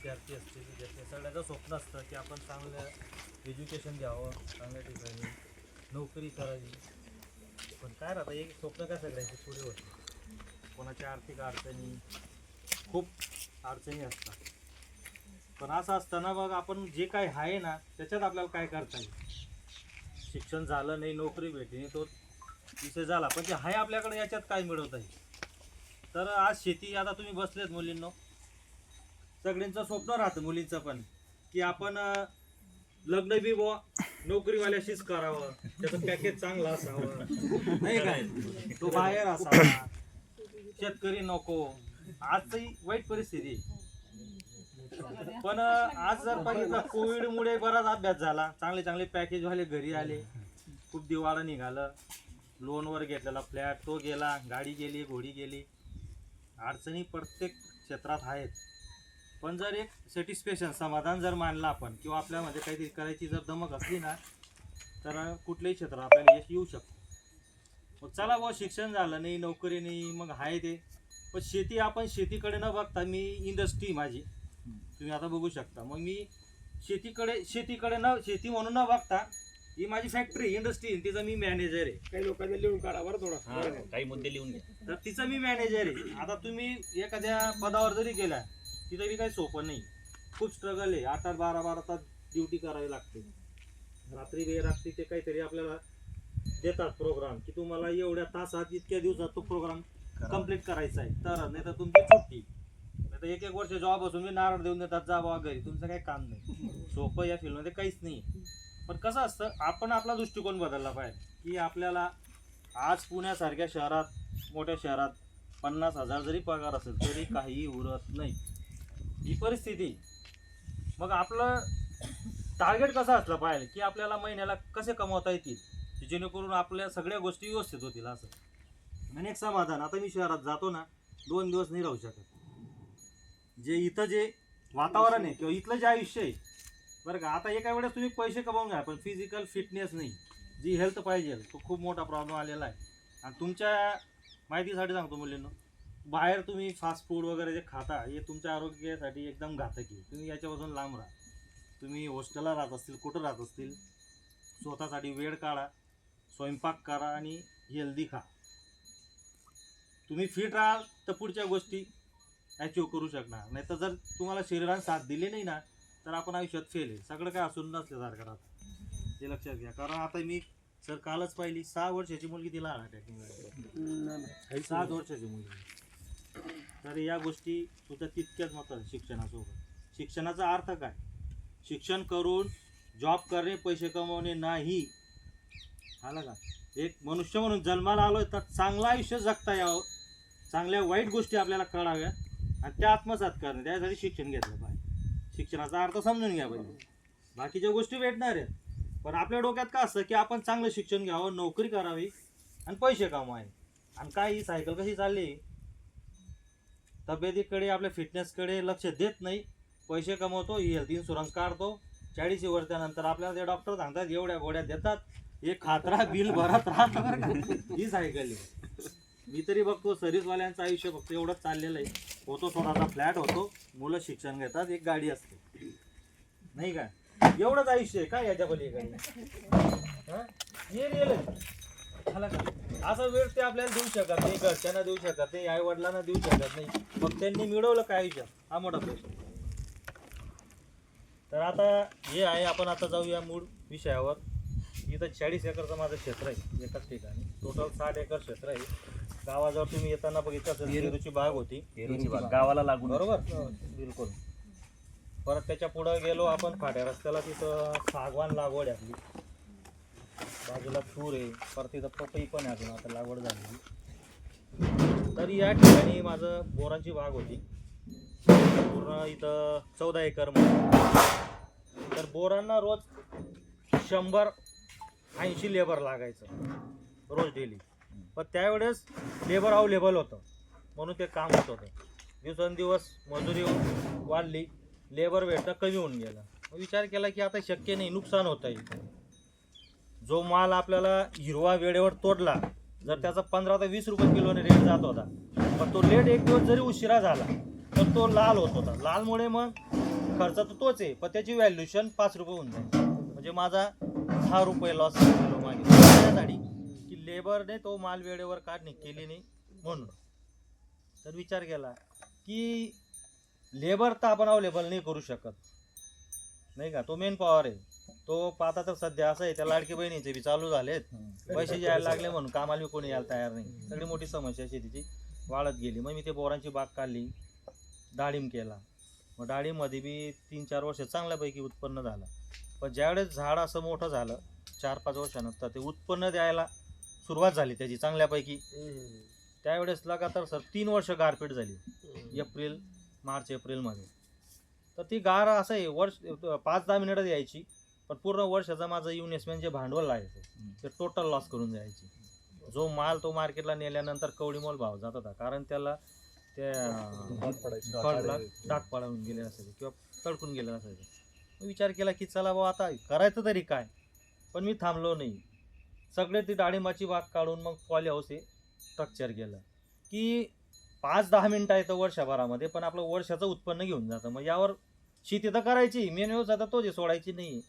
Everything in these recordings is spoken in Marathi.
विद्यार्थी असतील विद्यार्थी सगळ्याचं स्वप्न असतं की आपण चांगलं एज्युकेशन घ्यावं, चांगल्या ठिकाणी नोकरी करावी. पण काय राहतं एक स्वप्न काय सगळ्यांची पुढे होते. कोणाच्या आर्थिक अडचणी खूप अडचणी असतात. पण असं असताना बघ आपण जे काय आहे ना त्याच्यात आपल्याला काय करता येईल. शिक्षण झालं नाही, नोकरी भेटली तो विषय झाला, पण जे आहे आपल्याकडे याच्यात काय मिळवता येईल. तर आज शेती, आता तुम्ही बसलेत मुलींनो, सगळ्यांचं स्वप्न राहतं मुलींचं पण की आपण लग्न बी बुवा नोकरीवाल्याशीच करावं, त्याचं पॅकेज चांगलं असावं, नाही काय, तो बाहेर असावा, शेतकरी नको. आजही वाईट परिस्थिती. पण आज जर बघितलं कोविडमुळे बराच अभ्यास झाला, चांगले चांगले पॅकेजवाले घरी आले, खूप दिवाळा निघालं, लोनवर घेतलेला फ्लॅट तो गेला, गाडी गेली, घोडी गेली. अडचणी प्रत्येक क्षेत्रात आहेत. पण जर एक सॅटिस्फॅक्शन समाधान जर मानलं आपण किंवा आपल्यामध्ये काहीतरी करायची जर दमक असली ना तर कुठल्याही क्षेत्रात आपल्याला यश येऊ शकतो. मग चला बुवा शिक्षण झालं नाही, नोकरी नाही, मग आहे ते. पण शेती, आपण शेतीकडे न बघता, मी इंडस्ट्री माझी तुम्ही आता बघू शकता, मग मी शेतीकडे न, शेती म्हणून न बघता ही माझी फॅक्टरी इंडस्ट्री, तिचा मी मॅनेजर आहे. काही लोकांनी लिहून काढा बरं थोडा, काही मुद्दे लिहून घ्या. तर तिचा मी मॅनेजर आहे. आता तुम्ही एखाद्या पदावर जरी गेला तिथं बी काही सोपं नाही, खूप स्ट्रगल आहे. 8-12 तास ड्युटी करावी लागते. रात्री बेरात्री ते काहीतरी आपल्याला देतात प्रोग्राम की तुम्हाला एवढ्या तासात इतक्या दिवसात तो प्रोग्राम कंप्लीट करायचा आहे, तर नाही तर तुमची सुट्टी. नाही तर 1-1 वर्ष जॉब असून मी नारळ देऊन देतात, जा बाबा घरी, तुमचं काही काम नाही. सोपं या फील्डमध्ये काहीच नाही. पण कसं असतं, आपण आपला दृष्टिकोन बदलला पाहिजे की आपल्याला आज पुण्यासारख्या शहरात, मोठ्या शहरात 50,000 जरी पगार असेल तरी काही उरत नाही, ही परिस्थिती. मग आपलं टार्गेट कसं असलं पाहिजे की आपल्याला महिन्याला कसे कमवता येतील जेणेकरून आपल्या सगळ्या गोष्टी व्यवस्थित होतील. असं आणि एक समाधान. आता मी शहरात जातो ना, 2 दिवस नाही राहू शकत. जे इथं जे वातावरण आहे किंवा इथलं जे आयुष्य आहे बरं का, आता एका वेळेस तुम्ही पैसे कमावून घ्या पण फिजिकल फिटनेस नाही, जी हेल्थ पाहिजे, तो खूप मोठा प्रॉब्लेम आलेला आहे. आणि तुमच्या माहितीसाठी सांगतो मुलींनो, बाहेर तुम्ही फास्ट फूड वगैरे जे खाता हे तुमच्या आरोग्यासाठी एकदम घातक आहे. तुम्ही याच्यापासून लांब राहा. तुम्ही हॉस्टेलला राहत असतील, कुठं राहत असतील, स्वतःसाठी वेळ काढा, स्वयंपाक करा आणि हेल्दी खा. तुम्ही फिट राहाल तर पुढच्या गोष्टी अचीव करू शकणार. नाही तर जर तुम्हाला शरीराने साथ दिली नाही ना तर आपण आयुष्यात फेल आहे. सगळं काय असून नसल्यासारखं राहतं, ते लक्षात घ्या. कारण आता मी सर कालच पाहिली 6 वर्षाची मुलगी, तिला अटॅकिंग झाली. 7 वर्षाची मुलगी. तर या गोष्टी सुद्धा तितक्याच महत्त्वाच्या शिक्षणासोबत. शिक्षणाचा अर्थ काय? शिक्षण करून जॉब करणे, पैसे कमवणे नाही. आला का? एक मनुष्य म्हणून जन्माला आलोय तर चांगलं आयुष्य जगता यावं, चांगल्या वाईट गोष्टी आपल्याला कळाव्या आणि त्या आत्मसात करणे, त्यासाठी शिक्षण घेतलं पाहिजे. शिक्षणाचा अर्थ समजून घ्या पाहिजे. बाकीच्या गोष्टी भेटणार आहेत पण आपल्या डोक्यात काय असतं की आपण चांगलं शिक्षण घ्यावं, नोकरी करावी आणि पैसे कमवावे. आणि काय ही सायकल कशी चालली, तब्येतीकडे, आपल्या फिटनेसकडे लक्ष देत नाही. पैसे कमवतो, हेल्थ इन्शुरन्स काढतो, 40 वर्षानंतर आपल्याला ते डॉक्टर सांगतात एवढ्या गोळ्या देतात, हे खात्रा बिल भरत राहतं. ही सायकल आहे. मी तरी बघतो सर्व्हिसवाल्यांचं आयुष्य फक्त एवढंच चाललेलं आहे. होतो स्वतःचा फ्लॅट होतो, मुलं शिक्षण घेतात, एक गाडी असते, नाही का, एवढंच आयुष्य आहे. काय याच्या पलीकडे हे रिअल आहे का? असा वेळ ते आपल्याला देऊ शकत नाही, घरच्यांना देऊ शकत नाही, आई वडिलांना देऊ शकत नाही. मग त्यांनी मिळवलं काय आयुष्यात, हा मोठा प्रश्न. तर आता हे आहे, आपण आता जाऊया मूळ विषयावर. इथं 40 एकरचं माझं क्षेत्र आहे एकाच ठिकाणी. टोटल 60 एकर क्षेत्र आहे. गावाजवळ तुम्ही येताना बघितलं असेल पेरूची बाग होती, पेरूची बाग गावाला लागून, बरोबर, बिलकुल. परत त्याच्या पुढं गेलो आपण फाट्या रस्त्याला, तिथं सागवान लागवड आहे आपली, बाजूला तूर आहे, परत तिथं पपई पण आहे अजून आता लागवड झालेली. तर या ठिकाणी माझं बोरांची बाग होती पूर्ण, इथं 14 एकर मध्ये. तर बोरांना रोज 180 लेबर लागायचं रोज डेली. पण त्यावेळेस लेबर अवेलेबल होतं म्हणून ते काम होत होतं. दिवसेंदिवस मजुरी वाढली, लेबर भेटणं कमी होऊन गेलं. विचार केला की आता शक्य नाही, नुकसान होत आहे. जो माल आपल्याला हिरवा वेळेवर तोडला, जर त्याचा 15 ते 20 रुपये किलोने रेट जात होता, पण तो लेट एक दिवस जरी उशिरा झाला तर तो लाल होत होता. लालमुळे मग खर्च तर तोच आहे, पण त्याची व्हॅल्युएशन 5 रुपये होऊन जाईल. म्हणजे माझा 6 रुपये लॉस झालो मागे त्यासाठी की लेबरने तो माल वेळेवर काढणी केली नाही म्हणून. तर विचार केला की लेबर तर आपण अवेलेबल नाही करू शकत नाही का, तो मेन पॉवर आहे. तो पाहता तर सध्या असं आहे, त्या लाडकी बहिणीचे बी चालू झालेत, पैसे यायला लागले म्हणून कामाला बी कोणी यायला तयार नाही. सगळी मोठी समस्या शेतीची वाढत गेली. मग मी ते बोरांची बाग काढली, डाळिंब केला. मग डाळिंबमध्ये बी 3-4 वर्ष चांगल्यापैकी उत्पन्न झालं. पण ज्यावेळेस झाड असं मोठं झालं 4-5 वर्षानंतर ते उत्पन्न द्यायला सुरुवात झाली त्याची चांगल्यापैकी, त्यावेळेस लगातार सर 3 वर्ष गारपीट झाली. मार्च एप्रिलमध्ये. तर ती गार असं आहे, वर्ष 5-10 मिनिटात यायची, पण पूर्ण वर्षाचं माझं इन्व्हेस्टमेंट जे भांडवल लागायचं ते टोटल लॉस करून जायची. जो माल तो मार्केटला नेल्यानंतर कवडीमोल भाव जात होता, कारण त्याला त्या फळला डाग पडून गेले असायचे किंवा तडकून गेले असायचे. विचार केला की चला बाबा आता करायचं तरी काय, पण मी थांबलो नाही. सगळे ती डाळिंबाची बाग काढून मग पॉली हाऊस हे स्ट्रक्चर केलं की 5-10 मिनिटं येतं वर्षभरामध्ये, पण आपलं वर्षाचं उत्पन्न घेऊन जातं. मग यावर शेती तर करायची, मेन व्यवसाय तर तोच सोडायची नाही.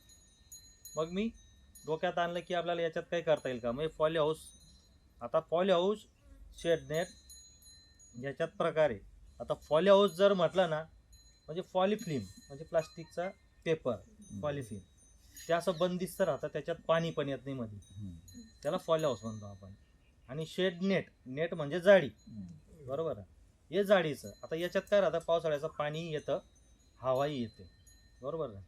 मग मी डोक्यात आणलं की आपल्याला याच्यात काही करता येईल का. मग पॉली हाऊस, आता पॉली हाऊस शेडनेट याच्यात प्रकारे, आता पॉली हाऊस जर म्हटलं ना म्हणजे पॉलिफिल्म म्हणजे प्लास्टिकचा पेपर, पॉलिफिल्म ते असं बंदिस्त राहतं, त्याच्यात पाणी पण येत नाही मध्ये, त्याला पॉली हाऊस म्हणतो आपण. आणि शेड नेट म्हणजे जाळी, बरोबर आहे, हे जाळीचं. आता याच्यात काय राहतं, पावसाळ्याचं पाणी येतं, हवाही येते, बरोबर आहे.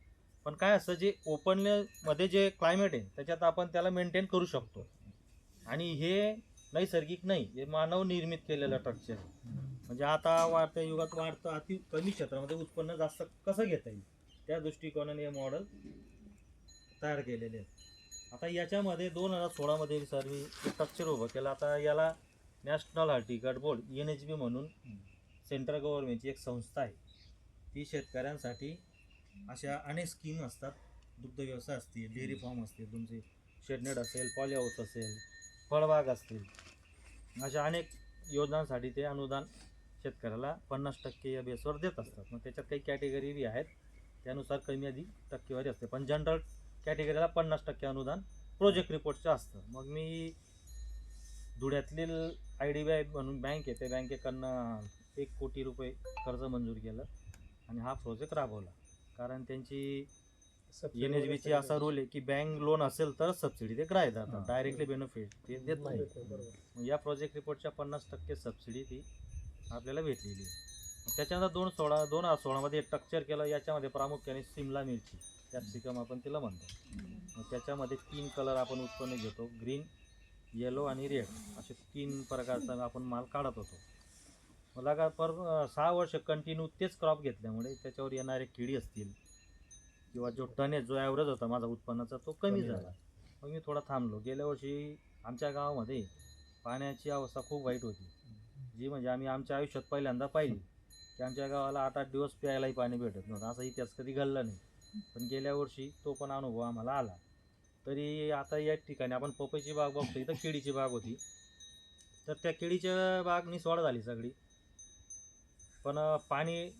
पण काय असतं, जे ओपनमध्ये जे क्लायमेट आहे त्याच्यात आपण त्याला मेंटेन करू शकतो. आणि हे नैसर्गिक नाही, हे मानव निर्मित केलेलं स्ट्रक्चर आहे. म्हणजे आता वाढत्या युगात वाढतं अति कमी क्षेत्रामध्ये उत्पन्न जास्त कसं घेता येईल, त्या दृष्टिकोनाने हे मॉडेल तयार केलेले आहे. आता याच्यामध्ये 2016 मध्ये सर मी स्ट्रक्चर उभं केलं. आता याला नॅशनल हॉर्टिकल्चर बोर्ड NHB म्हणून सेंट्रल गव्हर्नमेंटची एक संस्था आहे. ती शेतकऱ्यांसाठी अशा अनेक स्कीम असतात, दुग्ध व्यवसाय असतील, डेअरी फार्म असतील, तुमचे शेडनेट असेल, पॉली हाऊस असेल, फळबाग असतील, अशा अनेक योजनांसाठी ते अनुदान शेतकऱ्याला 50% या बेसवर देत असतात. मग त्याच्यात काही कॅटेगरी बी आहेत, त्यानुसार कमी अधिक टक्केवारी असते, पण जनरल कॅटेगरीला 50% अनुदान प्रोजेक्ट रिपोर्टचं असतं. मग मी धुळ्यातील IDBI म्हणून बँक आहे, त्या बँकेकडनं 1 कोटी रुपये कर्ज मंजूर केलं आणि हा प्रोजेक्ट राबवला. कारण त्यांची NHBची असा रूल आहे की बँक लोन असेल तर सबसिडी ते ग्राह्य धरतात, डायरेक्टली बेनिफिट ते देत नाही. मग या प्रोजेक्ट रिपोर्टच्या 50% सबसिडी ती आपल्याला भेटलेली आहे. त्याच्यानंतर 2016 मध्ये स्ट्रक्चर केलं. याच्यामध्ये प्रामुख्याने सिमला मिरची, कॅप्सिकम आपण तिला म्हणतो. मग त्याच्यामध्ये 3 कलर आपण उत्पन्न घेतो, ग्रीन, येलो आणि रेड, असे 3 प्रकारचा आपण माल काढत होतो. मला का 6 वर्ष कंटिन्यू तेच क्रॉप घेतल्यामुळे त्याच्यावर येणारे किडी असतील किंवा जो टनेज, जो ॲव्हरेज होता माझा उत्पन्नाचा, तो कमी झाला. मग मी थोडा थांबलो. गेल्या वर्षी आमच्या गावामध्ये पाण्याची अवस्था खूप वाईट होती, जी म्हणजे आम्ही आमच्या आयुष्यात पहिल्यांदा पाहिली की आमच्या गावाला 8-8 दिवस प्यायलाही पाणी भेटत नव्हतं. असा इतिहास कधी घडला नाही. पण गेल्या वर्षी तो पण अनुभव आम्हाला आला. तरी आता या ठिकाणी आपण पपईची बाग बघतो, इथं केळीची बाग होती, तर त्या केळीच्या बाग निसवाड झाली सगळी, पण पाणी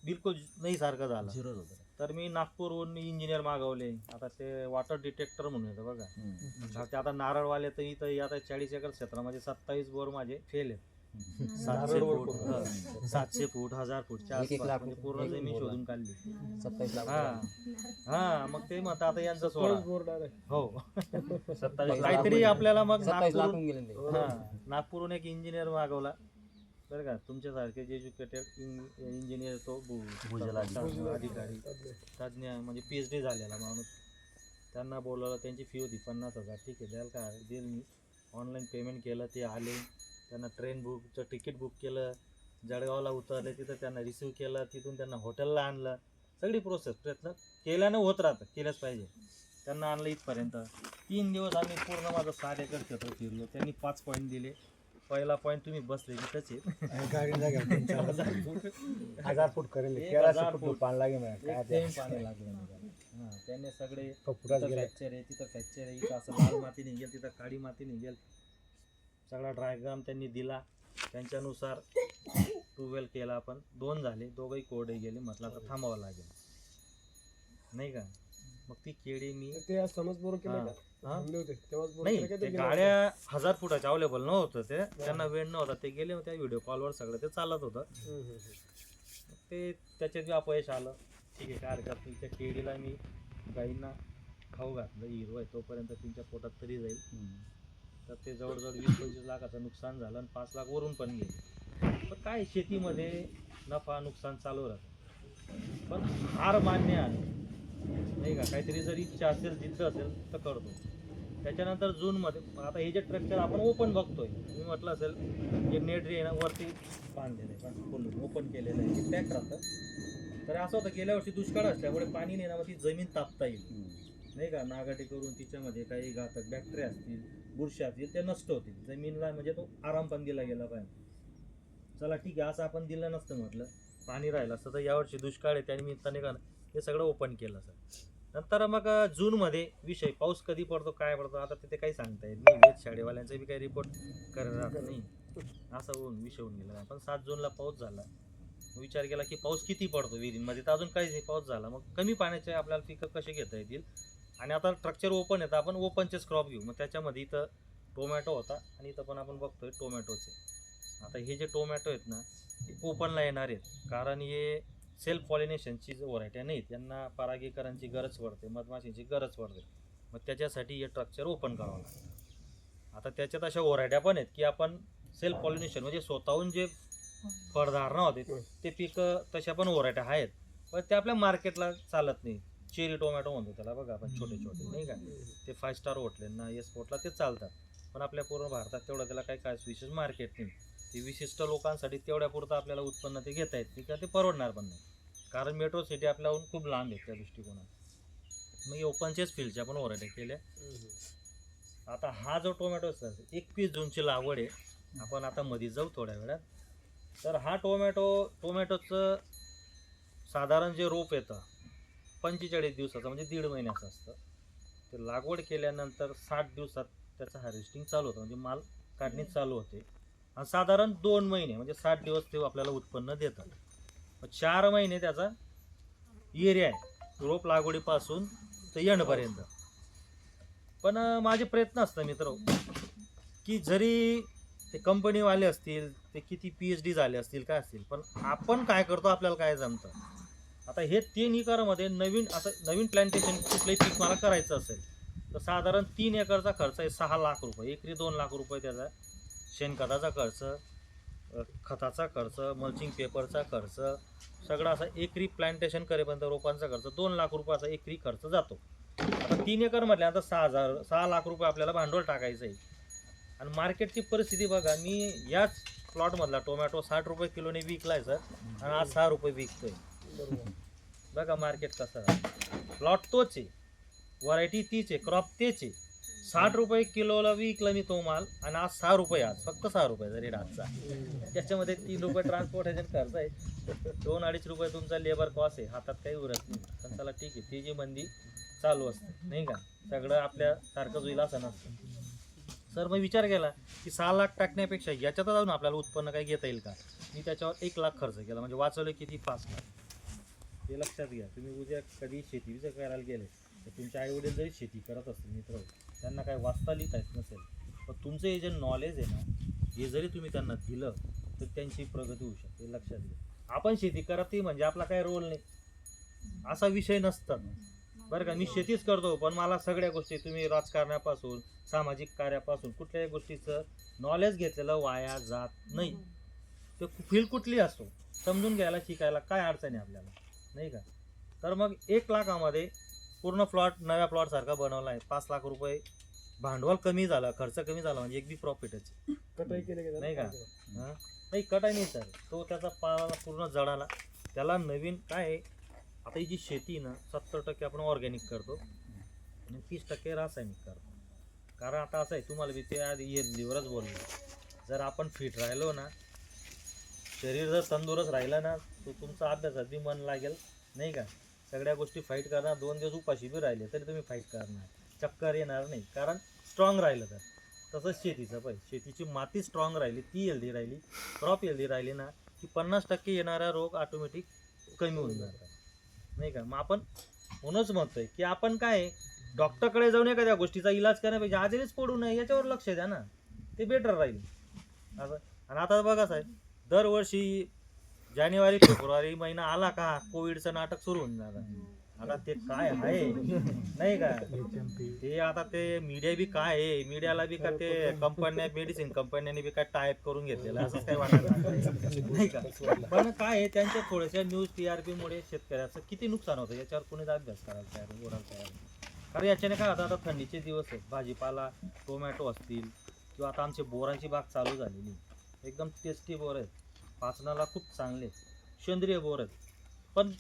बिलकुल नाही सारखं झालं, झिरो होतं. तर मी नागपूरहून इंजिनियर मागवले. आता ते वॉटर डिटेक्टर म्हणून येतं बघा, ते आता नारळवाले तर इथं आता 40 एकर क्षेत्रामध्ये 27 बोर माझे फेल आहेत. 700 फूट, 1000 फूटच्या आसपास, म्हणजे पूर्ण जमीन शोधून काढली. 27 लाख. हा मग ते मग आता यांचं सोडा. हो 27 काहीतरी आपल्याला. मग नागपूरहून एक इंजिनियर मागवला बरं का, तुमच्यासारखे जे एज्युकेटेड इंजिनियर, तो भूजल अधिकारी तज्ज्ञ, म्हणजे PhD झालेला माणूस. त्यांना बोलवलं, त्यांची फी होती 50,000. ठीक आहे, द्याल का, देईल मी. ऑनलाईन पेमेंट केलं, ते आले, त्यांना ट्रेन बुकचं तिकीट बुक केलं, जळगावला उतरले, तिथं त्यांना रिसिव्ह केलं, तिथून त्यांना हॉटेलला आणलं. सगळी प्रोसेस प्रयत्न केल्यानं होत राहतं, केलंच पाहिजे. त्यांना आणलं इथपर्यंत. 3 दिवस आम्ही पूर्ण माझं 7 एकर क्षेत्र फिरलो. त्यांनी 5 पॉईंट दिले. पहिला पॉईंट तुम्ही बसले तिथंच आहे, 1000 फूट करेल, 1000 फूट पाणी लागलं. हां, त्यांनी सगळे फ्रॅक्चर आहे, तिथं फ्रॅक्चर आहे, इथं असं लाल माती निघेल, तिथं काळी माती निघेल, सगळा डायग्राम त्यांनी दिला. त्यांच्यानुसार ट्यूबवेल केला आपण, 2 झाले, दोघंही कोरडे गेले. म्हटलं आता थांबावं लागेल नाही का. मग ती केळी मी ते आज समज बरोबर केलं हा. का? हा? थांबले होते तेव्हाच बरोबर नाही केलं का ते गेलं गाड्या 1000 फुटाच्या अवेलेबल नव्हतं ते, त्यांना वेळ नव्हता, ते गेले होते व्हिडिओ कॉलवर सगळं ते चालत होतं. होतं? ते त्याच्यात बी अपयश आलं. ठीक आहे, काय हरकत नाही. त्या केळीला मी गाईंना खाऊ घातलं, हिरवं आहे तोपर्यंत त्यांच्या पोटात तरी जाईल. तर ते जवळजवळ 20-25 लाखाचं नुकसान झालं आणि 5 लाख वरून पण गेले. पण काय शेतीमध्ये नफा नुकसान चालू राहतं. पण हार मान्य आहे नाही का. काहीतरी जर इच्छा असेल, जिद्द असेल तर करतो. त्याच्यानंतर जूनमध्ये आता हे जे स्ट्रक्चर आपण ओपन बघतोय, मी म्हटलं असेल हे नेट आहे ना वरती बांधलेलं आहे, पण फुल ओपन केलेलं आहे, ते पॅक राहतं. तर असं होतं गेल्या वर्षी दुष्काळ असल्यामुळे पाणी नाही ना, मग ती जमीन तापता येईल नाही का. नागाटी करून तिच्यामध्ये काही घातक बॅक्टेरिया असतील, बुरशी असतील, ते नष्ट होतील. जमीनला म्हणजे तो आराम पण दिला गेला पाहिजे. चला ठीक आहे, असं आपण दिलं नसतं, म्हटलं पाणी राहिलं असतं. तर यावर्षी दुष्काळ आहे, त्यानिमित्ताने का हे सगळं ओपन केलं सर. नंतर मग जूनमध्ये विषय पाऊस कधी पडतो काय पडतो आता तिथे काही सांगता येत नाही. वेध शाळेवाल्यांचा बी काही रिपोर्ट करत नाही, असं होऊन विषय होऊन गेला. पण 7 जूनला पाऊस झाला. विचार केला की पाऊस किती पडतो विहिरींमध्ये, तर अजून काहीच नाही, पाऊस झाला. मग कमी पाण्याचे आपल्याला पिकं कसे घेता येतील. आणि आता स्ट्रक्चर ओपन येतं, आपण ओपनचेच क्रॉप घेऊ. मग त्याच्यामध्ये इथं टोमॅटो होता आणि इथं पण आपण बघतोय टोमॅटोचे. आता हे जे टोमॅटो आहेत ना, हे ओपनला येणार आहेत, कारण हे सेल्फ पॉलिनेशनची जो व्हरायटी नाही, त्यांना परागीकरणची गरज पडते, मधमाशीची गरज पडते. मग त्याच्यासाठी हे स्ट्रक्चर ओपन करावं लागतं. आता त्याच्यात अशा व्हरायट्या पण आहेत की आपण सेल्फ पॉलिनेशन म्हणजे स्वतःहून जे फळधारणा होते ते पिकं, तशा पण व्हरायट्या आहेत, पण ते आपल्या मार्केटला चालत नाही. चेरी टोमॅटो म्हणतो त्याला बघा आपण, छोटे छोटे नाही का, ते 5 स्टार हॉटेलना एक्सपोर्टला ते चालतात. पण आपल्या पूर्ण भारतात तेवढं त्याला काही काय विशेष मार्केट नाही. ते विशिष्ट लोकांसाठी तेवढ्या पुरतं आपल्याला उत्पन्न ते घेता येत नाही किंवा ते परवडणार पण नाही, कारण मेट्रो सिटी आपल्याहून खूप लांब आहे त्या दृष्टिकोनात. मग ओपनचेच फील्डच्या पण व्हरायटी केल्या. आता हा जो टोमॅटो सर 21 जूनची लागवड आहे, आपण आता मध्ये जाऊ थोड्या वेळात. तर हा टोमॅटोचं साधारण जे रोप येतं 45 दिवसाचं म्हणजे 1.5 महिन्याचं असतं. ते लागवड केल्यानंतर 60 दिवसात त्याचं हार्वेस्टिंग चालू होतं, म्हणजे माल काढणी चालू होते. आणि साधारण 2 महिने म्हणजे 60 दिवस ते आपल्याला उत्पन्न देतात. 4 महिने त्याचा एरिया आहे रोप लागवडीपासून तर एंडपर्यंत. पण माझे प्रयत्न असतात मित्र की जरी ते कंपनीवाले असतील, ते किती PhD झाले असतील काय असतील, पण आपण काय करतो आपल्याला काय जमतं. आता हे 3 एकरमध्ये नवीन प्लांटेशन कुठलंही पीक मला करायचं असेल तर साधारण 3 एकरचा खर्च आहे 6 लाख रुपये, एकरी 2 लाख रुपये त्याचा शेणखताचा खर्च, खताचा खर्च, मल्चिंग पेपरचा खर्च, सगळा असा एकरी प्लांटेशन करेपर्यंत रोपांचा खर्च 2 लाख रुपयाचा एकरी खर्च जातो. आता 3 एकर म्हटल्यानंतर 6 लाख रुपये आपल्याला भांडवल टाकायचं आहे. आणि मार्केटची परिस्थिती बघा, मी याच प्लॉटमधला टोमॅटो 60 रुपये किलोने विकलाय सर, आणि आज 6 रुपये विकतोय. बघा मार्केट कसं आहे. प्लॉट तोच आहे, व्हरायटी तीच आहे, क्रॉप तेच आहे. 60 रुपये किलोला विकला मी तो माल, आणि आज 6 रुपये, आज फक्त 6 रुपयाचा रेट आजचा. त्याच्यामध्ये 3 रुपये ट्रान्सपोर्टेशन खर्च आहे, 2-2.5 रुपये तुमचा लेबर कॉस्ट आहे, हातात काही उरत नाही. पण चला ठीक आहे, ती जी मंदी चालू असते नाही का, सगळं आपल्यासारखं होईल असं नसतं. सर मग विचार केला की 6 लाख टाकण्यापेक्षा याच्यात जाऊन आपल्याला उत्पन्न काही घेता येईल का. मी त्याच्यावर 1 लाख खर्च केला, म्हणजे वाचवले किती 5 लाख. हे लक्षात घ्या, तुम्ही उद्या कधी शेती करायला गेले तर तुमचे आईवडील जरी शेती करत असतील मित्र, त्यांना काय वाचता लिहिता येत नसेल, पण तुमचं हे जे नॉलेज आहे ना, हे जरी तुम्ही त्यांना दिलं तर त्यांची प्रगती होऊ शकते. लक्षात घ्या, आपण शेती करत म्हणजे आपला काही रोल नाही असा विषय नसतात बरं का. मी शेतीच करतो, पण मला सगळ्या गोष्टी, तुम्ही राजकारणापासून सामाजिक कार्यापासून कुठल्याही गोष्टीचं नॉलेज घेतलेलं वाया जात नाही. ते फील्ड कुठली असतो समजून घ्यायला शिकायला काय अडचण आहे आपल्याला नाही का. तर मग 1 लाखामध्ये पूर्ण प्लॉट नव्या प्लॉट सारखा बनवला आहे. 5 लाख रुपये भांडवल कमी झालं, खर्च कमी झाला, म्हणजे एक बी प्रॉफिटच कटाई केली नाही का. नाही कटाई नाही सर, तो त्याचा पाला पूर्ण जळाला. त्याला नवीन काय आहे, आता ही जी शेती ना 70% आपण ऑर्गॅनिक करतो आणि 30% रासायनिक करतो. कारण आता असं आहे, तुम्हाला बी ते आधी लिव्हरच बोललो, जर आपण फिट राहिलो ना, शरीर जर तंदुरुस्त राहिलं ना, तो तुमचा अभ्यासात बी मन लागेल नाही का. सगळ्या गोष्टी फाईट करणार, 2 दिवस उपाशी बी राहिले तरी तुम्ही फाईट करणार, चक्कर येणार नाही, कारण स्ट्रॉंग राहिलं तर. तसंच शेतीचं शेतीची माती स्ट्रॉंग राहिली, ती हेल्दी राहिली, क्रॉप हेल्दी राहिली ना, की की 50% येणारा रोग ऑटोमॅटिक कमी होऊन जातात नाही का. मग आपण म्हणूनच म्हणतोय की आपण काय डॉक्टरकडे जाऊन एखाद्या गोष्टीचा इलाज करण्यापेक्षा आजारीच पडू नये याच्यावर लक्ष द्या ना, ते बेटर राहील असं. आणि आता बघा साहेब, दरवर्षी जानेवारी फेब्रुवारी महिना आला का कोविडचं नाटक सुरू होऊन जातं. आता ते काय आहे नाही का, ते आता ते मीडिया बी काय आहे, मीडियाला बी का ते कंपन्या मेडिसिन कंपन्यांनी बी काय टाईप करून घेतलेलं असं काय वाटत नाही का. पण काय आहे, त्यांच्या थोड्याशा न्यूज TRP मुळे शेतकऱ्याचं किती नुकसान होतं याच्यावर कोणीच अभ्यास करायला तयार ओढायला तयार नाही. कारण याच्याने काय होतं, आता थंडीचे दिवस आहेत, भाजीपाला टोमॅटो असतील किंवा आता आमची बोरांची बाग चालू झालेली, एकदम टेस्टी बोर आहेत, पाचनाला खूप चांगले सेंद्रिय बोर आहेत. पण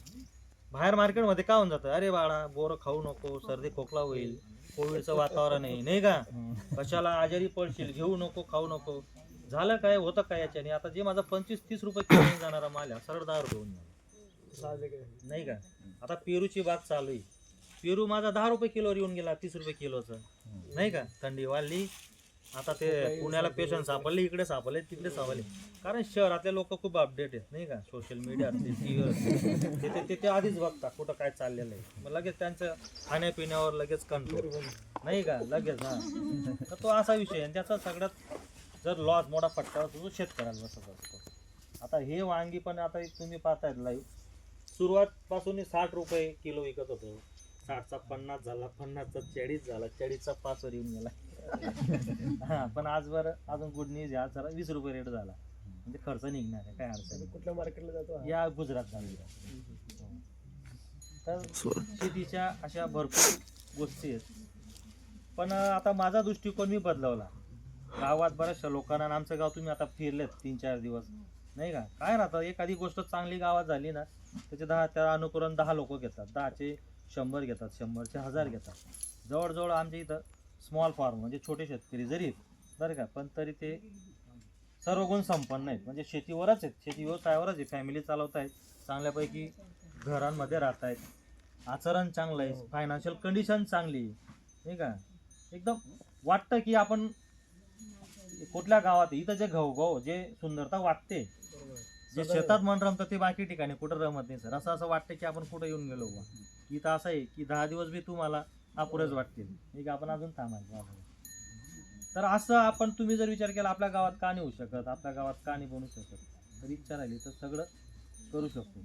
बाहेर मार्केटमध्ये काय होऊन जातं, अरे बाळा बोरं खाऊ नको, सर्दी खोकला होईल, कोविडचं वातावरण आहे नाही का, कशाला आजारी पडशील, घेऊ नको खाऊ नको. झालं काय, होतं काय याच्याने. आता जे माझा 25-30 रुपये किलो जाणारा माल आहे सरळ 10 रुपये होऊन झाला नाही का. आता पेरूची बाग चालू आहे, पेरू माझा 10 रुपये किलोवर येऊन गेला, 30 रुपये किलोचं नाही का. थंडी वाढली, आता ते पुण्याला पेशंट सापडले, इकडे सापडले, तिकडे सापडले. कारण शहरातले लोक खूप अपडेट आहेत नाही का, सोशल मीडिया ते आधीच बघतात कुठं काय चाललेलं आहे, मग लगेच त्यांचं खाण्यापिण्यावर लगेच कंट्रोल नाही का लगेच. हां, तर तो असा विषय आहे. त्याचा सगळ्यात जर लॉस मोठा फटका होतो तो शेतकऱ्याला बसत असतो. आता हे वांगी पण आता तुम्ही पाहतायत लाईव्ह, सुरुवातपासून 60 रुपये किलो विकत होतो, 60चा 50 झाला, 50चा 40 झाला, 40चा 5 वर येऊन गेला. हा, पण आजवर अजून गुड न्यूज आहे, आज जरा 20 रुपये रेट झाला, म्हणजे खर्च निघणार आहे, काय अडचण नाही. कुठल्या मार्केटला जातो या गुजरात झाली. तर शेतीच्या अशा भरपूर गोष्टी आहेत. पण आता माझा दृष्टिकोन मी बदलवला. गावात बऱ्याचशा लोकांना, आमचं गाव तुम्ही आता फिरलेत 3-4 दिवस नाही का, काय राहतं, एखादी गोष्ट चांगली गावात झाली ना, त्याचे त्या अनुकरण 10 लोक घेतात, 10चे 100 घेतात, 100चे 1000 घेतात. जवळजवळ आमच्या इथं स्मॉल फार्म म्हणजे छोटे शेतकरी जरी बरं का, पण तरी ते सर्व गुण संपन्न आहेत, म्हणजे शेतीवरच आहेत, शेती व्यवसायावरच आहे, फॅमिली चालवत आहेत, चांगल्यापैकी घरांमध्ये राहत आहेत, आचरण चांगलं आहे, फायनान्शियल कंडिशन चांगली आहे नाही का. एकदम वाटतं की आपण कुठल्या गावात, इथं जे घवघव जे सुंदरता वाटते, जे शेतात मन रमतं ते बाकी ठिकाणी कुठं रमत नाही सर. असं वाटतं की आपण कुठं येऊन गेलो बा. इथं असं आहे की 10 दिवस बी तुम्हाला अपुरेच वाटतील ठीक, आपण अजून थांबायचं. तर असं आपण तुम्ही जर विचार केला आपल्या गावात का नाही होऊ शकत, आपल्या गावात का नाही बनू शकत, तर इच्छा राहिली तर सगळं करू शकतो.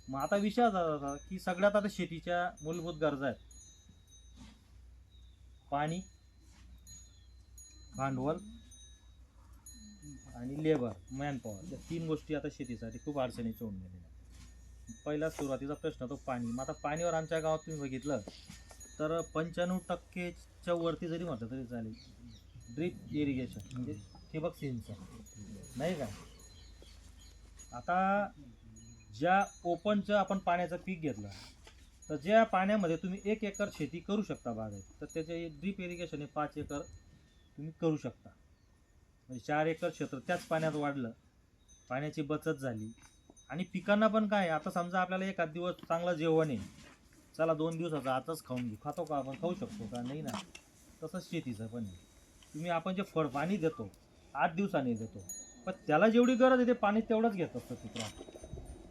मग आता विषय असा होता की सगळ्यात आता शेतीच्या मूलभूत गरजा आहेत, पाणी, भांडवल आणि लेबर, मॅनपॉवर, या 3 गोष्टी आता शेतीसाठी खूप अडचणीच्या होऊन गेलेल्या. पहिला सुरुवातीचा प्रश्न तो पाणी. मग आता पाणीवर आमच्या गावात तुम्ही बघितलं तर 95% वरती जरी म्हटलं तरी चालेल, ड्रीप इरिगेशन म्हणजे ठिबक सिंचन नाही का. आता ज्या ओपनचं आपण पाण्याचं पीक घेतलं, तर ज्या पाण्यामध्ये तुम्ही 1 एकर शेती करू शकता बागायत, तर त्याचे ड्रीप इरिगेशन हे 5 एकर तुम्ही करू शकता, म्हणजे 4 एकर क्षेत्र त्याच पाण्यात वाढलं, पाण्याची बचत झाली. आणि पिकांना पण काय, आता समजा आपल्याला एखाद दिवस चांगलं जेवण आहे, चला 2 दिवसाचं आताच खाऊन घेऊ, खातो का आपण, खाऊ शकतो का नाही ना. तसंच शेतीचं पण आहे, तुम्ही आपण जे फळ पाणी देतो 8 दिवसांनी देतो, पण त्याला जेवढी गरज आहे ते पाणी तेवढंच घेत असतं पिकं,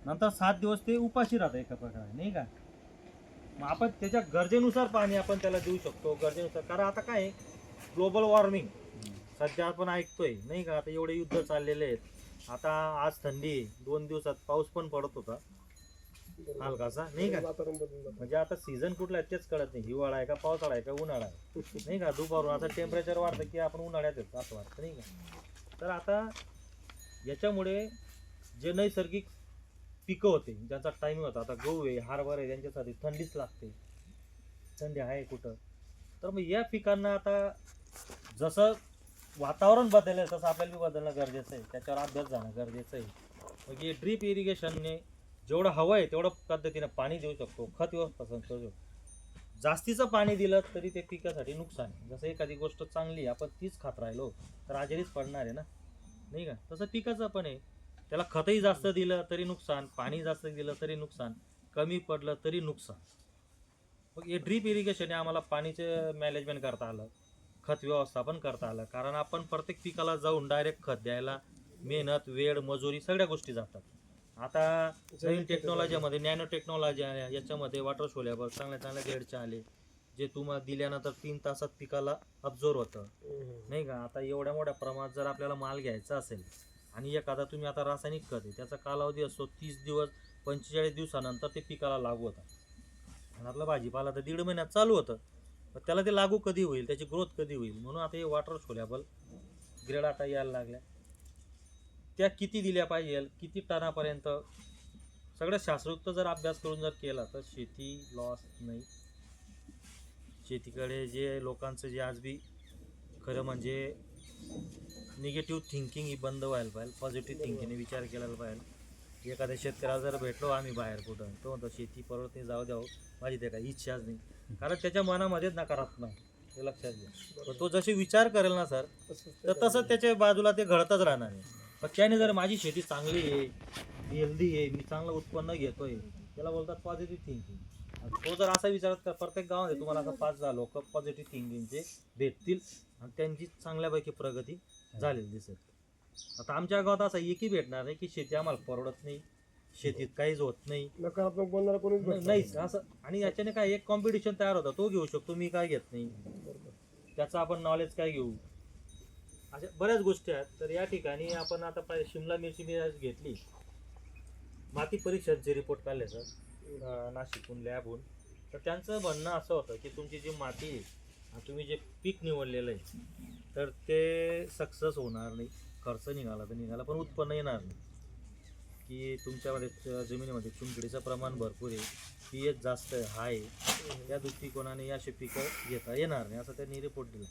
नंतर 7 दिवस ते उपाशी राहतं एका प्रकारे नाही का. मग आपण त्याच्या गरजेनुसार पाणी आपण त्याला देऊ शकतो, गरजेनुसार. कारण आता काय ग्लोबल वॉर्मिंग सध्या आपण ऐकतोय नाही का, आता एवढे युद्ध चाललेले आहेत. आता आज थंडी, 2 दिवसात पाऊस पण पडत होता हलकासा नाही का, म्हणजे आता सीझन कुठला आहे तेच कळत नाही, हिवाळा आहे का पावसाळा आहे का उन्हाळा आहे नाही का. दुपारून आता टेम्परेचर वाढतं की आपण उन्हाळ्यात येतो असं वाटतं नाही का. तर आता याच्यामुळे जे नैसर्गिक पिकं होते ज्यांचा टायमिंग होता, आता गहू आहे, हरभरा आहे, त्यांच्यासाठी थंडीच लागते, थंडी आहे कुठं. तर मग या पिकांना आता जसं वातावरण बदललं तसं आपल्याला बी बदलणं गरजेचं आहे, त्याच्यावर अभ्यास जाणं गरजेचं आहे. मग हे ड्रीप इरिगेशनने जेवढं हवं आहे तेवढं पद्धतीनं पाणी देऊ शकतो, खत व्यवस्थापन करू शकतो. जास्तीचं पाणी दिलं तरी ते पिकासाठी नुकसान आहे. जसं एखादी गोष्ट चांगली आपण तीच खात राहिलो तर आजारीच पडणार आहे ना नाही का. तसं पिकाचं पण आहे, त्याला खतही जास्त दिलं तरी नुकसान, पाणी जास्त दिलं तरी नुकसान, कमी पडलं तरी नुकसान. मग हे ड्रीप इरिगेशनने आम्हाला पाणीचं मॅनेजमेंट करता आलं, खत व्यवस्थापन करता आलं. कारण आपण प्रत्येक पिकाला जाऊन डायरेक्ट खत द्यायला मेहनत, वेळ, मजुरी सगळ्या गोष्टी जातात. आता नवीन टेक्नॉलॉजीमध्ये नॅनो टेक्नॉलॉजी आहे, याच्यामध्ये वॉटर सोल्यावर चांगल्या चांगल्या ग्रेडचे आले, जे तुम्हाला दिल्यानंतर 3 तासात पिकाला अब्झॉर्व होतं, नाही का. आता एवढ्या मोठ्या प्रमाणात जर आपल्याला माल घ्यायचा असेल आणि एखादा तुम्ही आता रासायनिक खत आहे त्याचा कालावधी असतो 30 दिवस, 45 दिवसानंतर ते पिकाला लागू होतात. आणि आपला भाजीपाला तर 1.5 महिन्यात चालू होतं, पण त्याला ते लागू कधी होईल, त्याची ग्रोथ कधी होईल, म्हणून आता हे वॉटर सोल्याबल ग्रेड आता यायला लागल्या. त्या किती दिल्या पाहिजे, किती टनापर्यंत, सगळं शास्त्रयुक्त जर अभ्यास करून जर केला तर शेती लॉस नाही. शेतीकडे जे लोकांचं जे आज बी खरं म्हणजे निगेटिव्ह थिंकिंग ही बंद व्हायला पाहिजे, पॉझिटिव्ह थिंकिंगने विचार केला पाहिजे. एखाद्या शेतकऱ्याला जर भेटलो आम्ही बाहेर कुठं, तो म्हणतो शेती परवडत नाही, जाऊ द्यावं, माझी ते काही इच्छाच नाही, कारण त्याच्या मनामध्येच नकारात्मक, हे लक्षात घ्या. पण तो जसे विचार करेल ना सर, तर तसंच त्याच्या बाजूला ते घडतच राहणार आहे. पण त्याने जर माझी शेती चांगली आहे, हेल्दी आहे, मी चांगलं उत्पन्न घेतोय, त्याला बोलतात पॉझिटिव्ह थिंकिंग. तो जर असा विचार कर, प्रत्येक गावामध्ये तुम्हाला आता 5-10 लोक पॉझिटिव्ह थिंकिंगचे भेटतील आणि त्यांची चांगल्यापैकी प्रगती झालेली दिसेल. आता आमच्या गावात असं एकही भेटणार नाही की शेती आम्हाला परवडत नाही, शेतीत काहीच होत नाही, नकारात्मक बोलणारा कोणीच भेटणार नाहीच असं. आणि याच्याने काय एक कॉम्पिटिशन तयार होतं, तो घेऊ शकतो, मी काय घेत नाही, त्याचं आपण नॉलेज काय घेऊ, अशा बऱ्याच गोष्टी आहेत. तर या ठिकाणी आपण आता शिमला मिरची मी आज घेतली, माती परीक्षाचे रिपोर्ट काढले सर नाशिकहून लॅबहून. तर त्यांचं म्हणणं असं होतं की तुमची जी माती आहे आणि तुम्ही जे पीक निवडलेलं आहे तर ते सक्सेस होणार नाही, खर्च निघाला तर निघाला पण उत्पन्न येणार नाही, की तुमच्यामध्ये जमिनीमध्ये चुनखडीचं प्रमाण भरपूर आहे, pH जास्त हाय, या दृष्टिकोनाने असे पिकं घेता येणार नाही, असं त्यांनी रिपोर्ट दिला.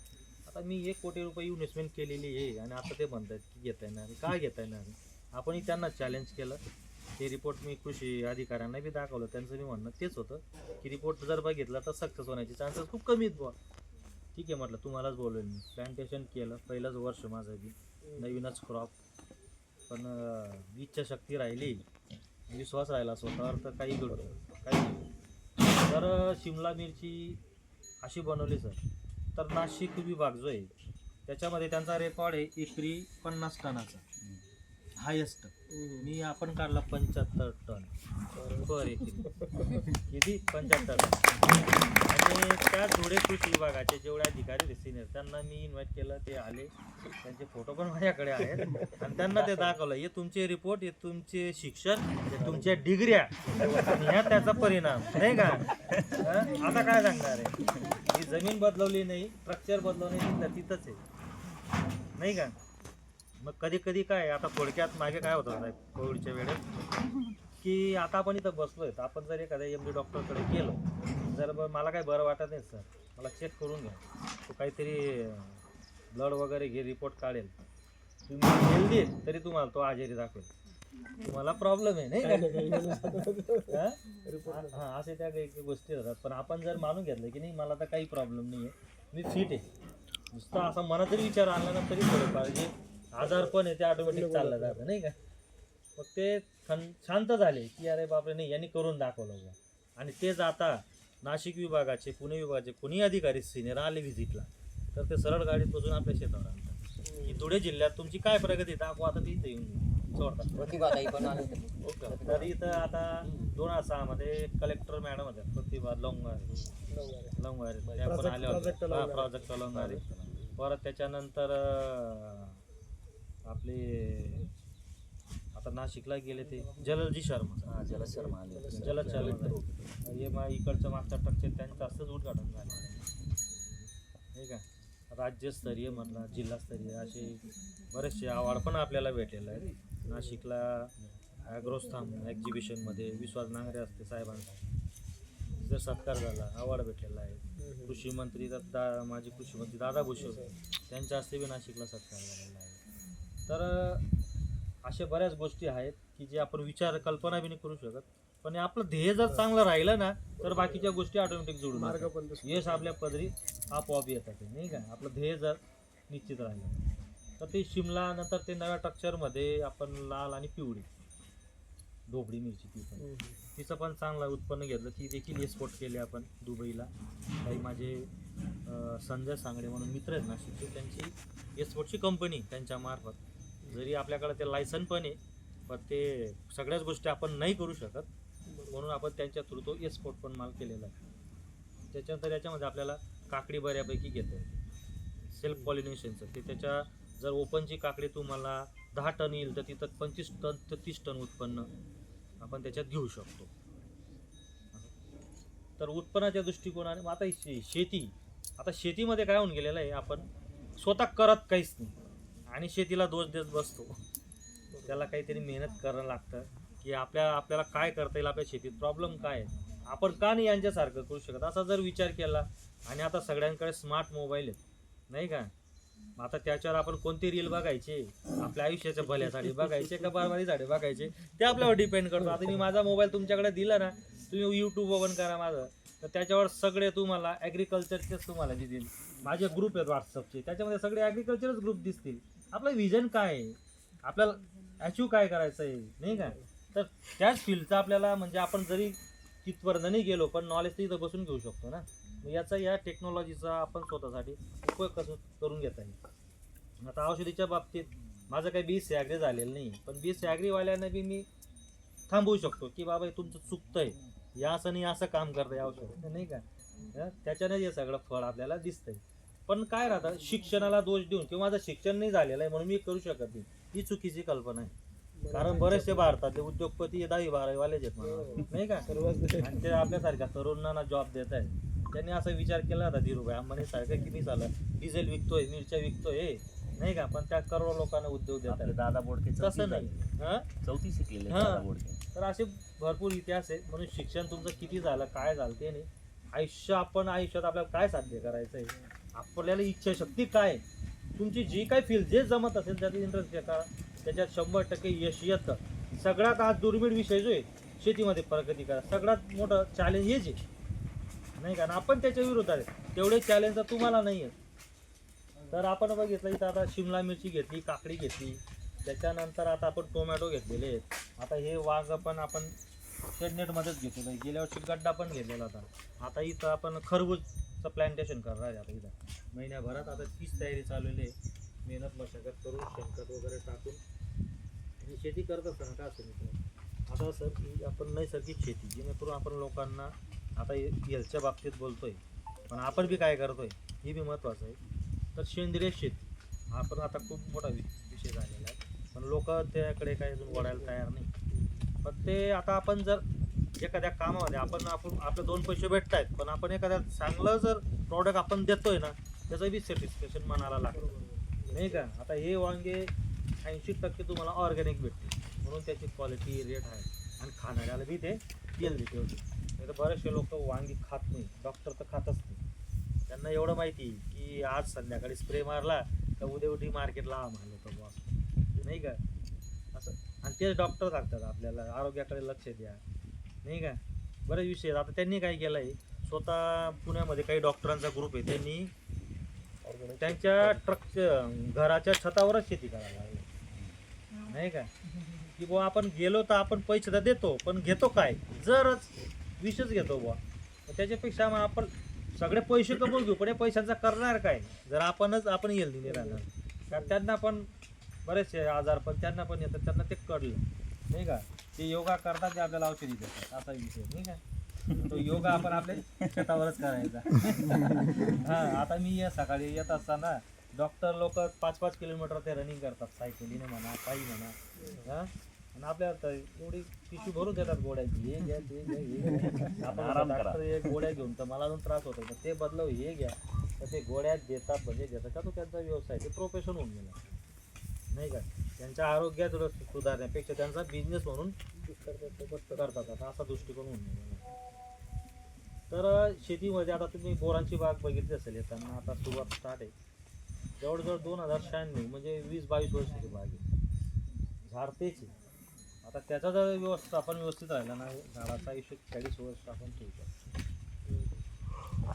आता मी 1 कोटी रुपये इन्व्हेस्टमेंट केलेली आहे आणि आता ते म्हणतात की घेता येणार नाही, काय घेता येणार नाही. आपणही त्यांना चॅलेंज केलं, ते रिपोर्ट मी कृषी अधिकाऱ्यांना बी दाखवलं, त्यांचं मी म्हणणं तेच होतं की रिपोर्ट जर बघितला तर सक्सेस होण्याचे चान्सेस खूप कमी आहेत बुवा. ठीक आहे म्हटलं, तुम्हालाच बोलवेल मी. प्लॅन्टेशन केलं, पहिलंच वर्ष माझं बी, नवीनच क्रॉप, पण इच्छाशक्ती राहिली, विश्वास राहिला स्वतःवर तर काही घडतं, काही नाही. तर शिमला मिरची अशी बनवली सर, तर नाशिक विभाग जो आहे त्याच्यामध्ये त्यांचा रेकॉर्ड आहे एकरी 50 टनाचा हायेस्ट. मी आपण काढला 75 टन पर एकरी, किती 75. आणि त्या धुळे कृषी विभागाचे जेवढे अधिकारी सिनियर त्यांना मी इन्व्हाइट केलं, ते आले, त्यांचे फोटो पण माझ्याकडे आहेत आणि त्यांना ते दाखवलं, हे तुमचे रिपोर्ट, हे तुमचे शिक्षण, हे तुमच्या डिग्र्या आणि ह्या त्याचा परिणाम, नाही का. आता काय सांगणार आहे, ही जमीन बदलवली नाही, स्ट्रक्चर बदलवणे तिथंच आहे, नाही का. मग कधी कधी काय, आता थोडक्यात मागे काय होतं साहेब कोविडच्या वेळेस, की आता आपण इथं बसलोय, तर आपण जर एखाद्या MD डॉक्टरकडे गेलो, जर मला काही बरं वाटत नाही सर, मला चेक करून घ्या, तो काहीतरी ब्लड वगैरे घे, रिपोर्ट काढेल, तुम्ही हेल्दी आहेत तरी तुम्हाला तो आजारी दाखवेल, तुम्हाला प्रॉब्लेम आहे, नाही का. हां, असे त्या काही गोष्टी होतात. पण आपण जर मानून घेतलं की नाही मला तर काही प्रॉब्लेम नाही आहे, मी फिट आहे, नुसतं असा मनात जरी विचार आणला ना तरी थोडंफार जे आजार पण आहे ते ऑटोमॅटिक चाललं जातं, नाही का. मग ते शांत झाले की अरे बापरे, नाही यांनी करून दाखवलं बा. आणि तेच आता नाशिक विभागाचे, पुणे विभागाचे कोणी अधिकारी सिनियर आले व्हिजिटला, तर ते सरळ गाडीत बसून आपल्या शेतावर आणतात की धुळे जिल्ह्यात तुमची काय प्रगती दाखवा, आता ते इथं येऊन सोडतात. तर इथं आता 2006 मध्ये कलेक्टर मॅडम होत्या, प्रतिभा लोंगारे त्या पण आल्या होत्या, प्रोजेक्ट लोंगारे. परत त्याच्यानंतर आपले आता नाशिकला गेले ते जलद शर्मा हे इकडचं मागच्या स्ट्रक्चर त्यांचं असंच उद्घाटन झालं, नाही का. राज्यस्तरीय म्हणा, जिल्हास्तरीय असे बरेचसे अवॉर्ड पण आपल्याला भेटलेलं आहे. नाशिकला ॲग्रोस्थान एक्झिबिशनमध्ये विश्वास नांगरे असते साहेबांचा जर सत्कार झाला, अवॉर्ड भेटलेला आहे. कृषी मंत्री माजी कृषी मंत्री दादा भुसे त्यांच्या हस्ते बी नाशिकला सत्कार झालेला आहे. तर अशा बऱ्याच गोष्टी आहेत की जे आपण विचार कल्पना बी नाही करू शकत, पण आपलं ध्येय जर चांगलं राहिलं ना तर बाकीच्या गोष्टी ऑटोमॅटिक जोडून यश आपल्या पदरी आपोआप येतात, नाही का. आपलं ध्येय जर निश्चित राहिलं तर ते शिमला, नंतर ते नव्या स्ट्रक्चरमध्ये आपण लाल आणि पिवळी ढोबळी मिरची, ती पण तिचं पण चांगलं उत्पन्न घेतलं, ती देखील एक्सपोर्ट केली आपण दुबईला. काही माझे संजय सांगडे म्हणून मित्र आहेत नाशिकचे, त्यांची एक्सपोर्टची कंपनी त्यांच्या मार्फत जरी आपल्याकडे ते लायसन पण आहे, पण ते सगळ्याच गोष्टी आपण नाही करू शकत, म्हणून आपण त्यांच्या थ्रू तो एक्सपोर्ट पण माल केलेला आहे. त्याच्यानंतर याच्यामध्ये आपल्याला काकडी बऱ्यापैकी घेतो सेल्फ पॉलिनेशनचं. ते त्याच्या जर ओपनची काकडी तुम्हाला 10 टन येईल तर तिथं 25 टन ते 30 टन उत्पन्न आपण त्याच्यात घेऊ शकतो. तर उत्पन्नाच्या दृष्टिकोनाने मग आता शेती, आता शेतीमध्ये काय होऊन गेलेलं आहे, आपण स्वतः करत काहीच नाही आणि शेतीला दोष देत बसतो. त्याला काहीतरी मेहनत करावं लागतं की आपल्याला काय करता येईल, आपल्या शेतीत प्रॉब्लेम काय आहे, आपण का नाही यांच्यासारखं करू शकत, असा जर विचार केला. आणि आता सगळ्यांकडे स्मार्ट मोबाईल आहेत नाही का, आता त्याच्यावर आपण कोणती रील बघायचे, आपल्या आयुष्याच्या भल्यासाठी बघायचे का बरबादीसाठी बघायचे, ते आपल्यावर डिपेंड करतो. आता मी माझा मोबाईल तुमच्याकडे दिला ना, तुम्ही यूट्यूब ओपन करा माझं, तर त्याच्यावर सगळे तुम्हाला ॲग्रिकल्चरचेच तुम्हाला दिसतील. माझे ग्रुप आहेत व्हॉट्सअपचे, त्याच्यामध्ये सगळे ॲग्रिकल्चरच ग्रुप दिसतील. आपलं विजन काय आहे, आपल्याला अचीव काय करायचं आहे नाही का, तर त्याच फील्डचा आपल्याला म्हणजे आपण जरी तिथपर्यंत नाही गेलो पण नॉलेज तर इथं बसून घेऊ शकतो ना. मग या टेक्नॉलॉजीचा आपण स्वतःसाठी उपयोग कसं करून घेता येईल. आता औषधीच्या बाबतीत माझं काही BSc ॲग्री झालेलं नाही, पण BSc ॲग्रीवाल्यानं बी मी थांबवू शकतो की बाबा तुमचं चुकतंय, या असं नाही असं काम करतंय औषध नाही का, त्याच्याने हे सगळं फळ आपल्याला दिसतंय. पण काय राहतं, शिक्षणाला दोष देऊन किंवा माझं शिक्षण नाही झालेलं आहे म्हणून मी करू शकत नाही, ही चुकीची कल्पना आहे. कारण बरेचसे भारतातले उद्योगपती 10-12 वालेच आहेत म्हणून नाही का, आणि ते आपल्यासारख्या तरुणांना जॉब देत आहेत. त्यांनी असा विचार केला होता धीरूभाई अंबानी सारखं की मी झालं डिझेल विकतोय, मिरच्या विकतोय नाही का, पण त्या करोडो लोकांना उद्योग देत आहेत. दादा बोडके तसं नाही, चौथी शिकलेले हां. दादा बोडके. तर असे भरपूर इतिहास आहे. म्हणून शिक्षण तुमचं किती झालं काय झालं ते नाही, आयुष्यात आपल्याला काय साध्य करायचं आहे, आपल्याला इच्छाशक्ती काय आहे, तुमची जी काय फील्ड जे जमत असेल त्यात इंटरेस्ट करा, त्याच्यात 100% यश येतं. सगळ्यात आज दुर्मिळ विषय जो आहे शेतीमध्ये प्रगती करा, सगळ्यात मोठं चॅलेंज हेच आहे नाही का, आपण त्याच्या विरोधात आहे, तेवढे चॅलेंज तर तुम्हाला नाही आहे. तर आपण बघितलं इथं आता शिमला मिरची घेतली, काकडी घेतली, त्याच्यानंतर आता आपण टोमॅटो घेतलेले आहेत. आता हे वांग पण आपण शेडनेटमध्येच घेतलेलं आहे, गेल्या वर्षी गड्डा पण घेतलेला होता. आता इथं आपण खरबूजचं प्लांटेशन करणार आहे. आता इथं महिन्याभरात आता तीच तयारी चालवली आहे, मेहनत मशागत करून शेणखत वगैरे टाकून. आणि शेती करत असताना काय असं मित्र, आता सर की आपण नैसर्गिक शेती जेणेकरून आपण लोकांना आता हेल्थच्या बाबतीत बोलतोय, पण आपण बी काय करतोय हे बी महत्त्वाचं आहे. तर सेंद्रिय शेती आपण आता खूप मोठा विषय झालेला आहे, पण लोक त्याकडे काही अजून वळायला तयार नाही. पण ते आता आपण जर एखाद्या कामामध्ये आपण आपले 2 पैसे भेटत आहेत, पण आपण एखाद्या चांगलं जर प्रॉडक्ट आपण देतोय ना, त्याचं बी सॅटिस्फॅक्शन मनाला लागतं नाही का. आता हे वांगे 80% तुम्हाला ऑर्गॅनिक भेटते, म्हणून त्याची क्वालिटी रेट आहे आणि खाणाऱ्याला बी ते तेल देते होते. नाही तर बरेचसे लोक वांगी खात नाही, डॉक्टर तर खातच नाही. त्यांना एवढं माहिती की आज संध्याकाळी स्प्रे मारला तर उद्या उठी मार्केटला माल होतो बॉस नाही का असं. आणि तेच डॉक्टर सांगतात आपल्याला आरोग्याकडे लक्ष द्या नाही का. बरेच विषय आता त्यांनी काय केलं आहे, स्वतः पुण्यामध्ये काही डॉक्टरांचा ग्रुप आहे, त्यांनी त्यांच्या घराच्या छतावरच शेती करायला लागली नाही का, की बुवा आपण गेलो तर आपण पैसे तर देतो पण घेतो काय, जरच विषच घेतो बुवा. त्याच्यापेक्षा मग आपण सगळे पैसे कमवून घेऊ, पण या पैशांचा करणार काय जर आपण हेल्दी नाही राहणार. कारण त्यांना पण बरेचसे आजार पण त्यांना पण येतात, त्यांना ते कळलं नाही का. ते योगा करतात ते आपल्याला औषधी देतात असा विषय नाही का. तो योगा आपण आपल्या शेतावरच करायचा. हां, आता मी सकाळी येत असताना डॉक्टर लोक 5-5 किलोमीटर ते रनिंग करतात, सायकलीने म्हणा काही म्हणा. हां, आणि आपल्याला एवढी पिशवी भरून देतात गोळ्याची, हे घ्या ते घ्या हे घ्या. आपण डॉक्टर एक गोळ्या घेऊन तर मला अजून त्रास होतो, तर ते बदलव हे घ्या, तर ते गोळ्यात देतात म्हणजे देतात का, तो त्यांचा व्यवसाय ते प्रोफेशन होऊन गेला नाही का. त्यांच्या आरोग्यात सुधारण्यापेक्षा त्यांचा बिझनेस म्हणून करतात आता, असा दृष्टिकोन होऊन गेला. तर शेतीमध्ये आता तुम्ही बोरांची बाग बघितली असेल येताना, आता सुरुवात स्टार्ट आहे. जवळजवळ 2096 म्हणजे 20-22 वर्षाची बाग आहे, झाड तेच आहे. आता त्याचा जर व्यवस्थित राहिला ना, झाडाचं आयुष्य 40 वर्ष आपण ठेवू शकतो.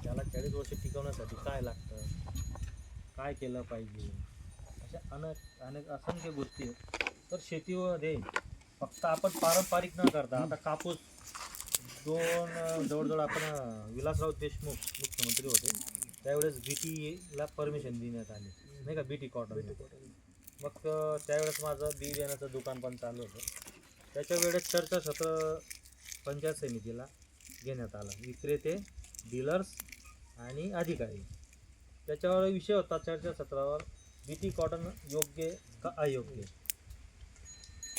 त्याला 40 वर्ष टिकवण्यासाठी काय लागतं, काय केलं पाहिजे, अशा अनेक असंख्य गोष्टी आहेत. तर शेतीमध्ये फक्त आपण पारंपरिक न करता आता कापूस जवळजवळ आपण विलासराव देशमुख मुख्यमंत्री होते त्यावेळेस BTला परमिशन देण्यात आली नाही का, BT कॉटन. मग त्यावेळेस माझं बी बियाण्याचं दुकान पण चालू होतं. त्याच्या वेळेस चर्चासत्र पंचायत समितीला घेण्यात आलं, विक्रेते, डीलर्स आणि अधिकारी. त्याच्यावर विषय होता चर्चासत्रावर, बीटी कॉटन योग्य का अयोग्य.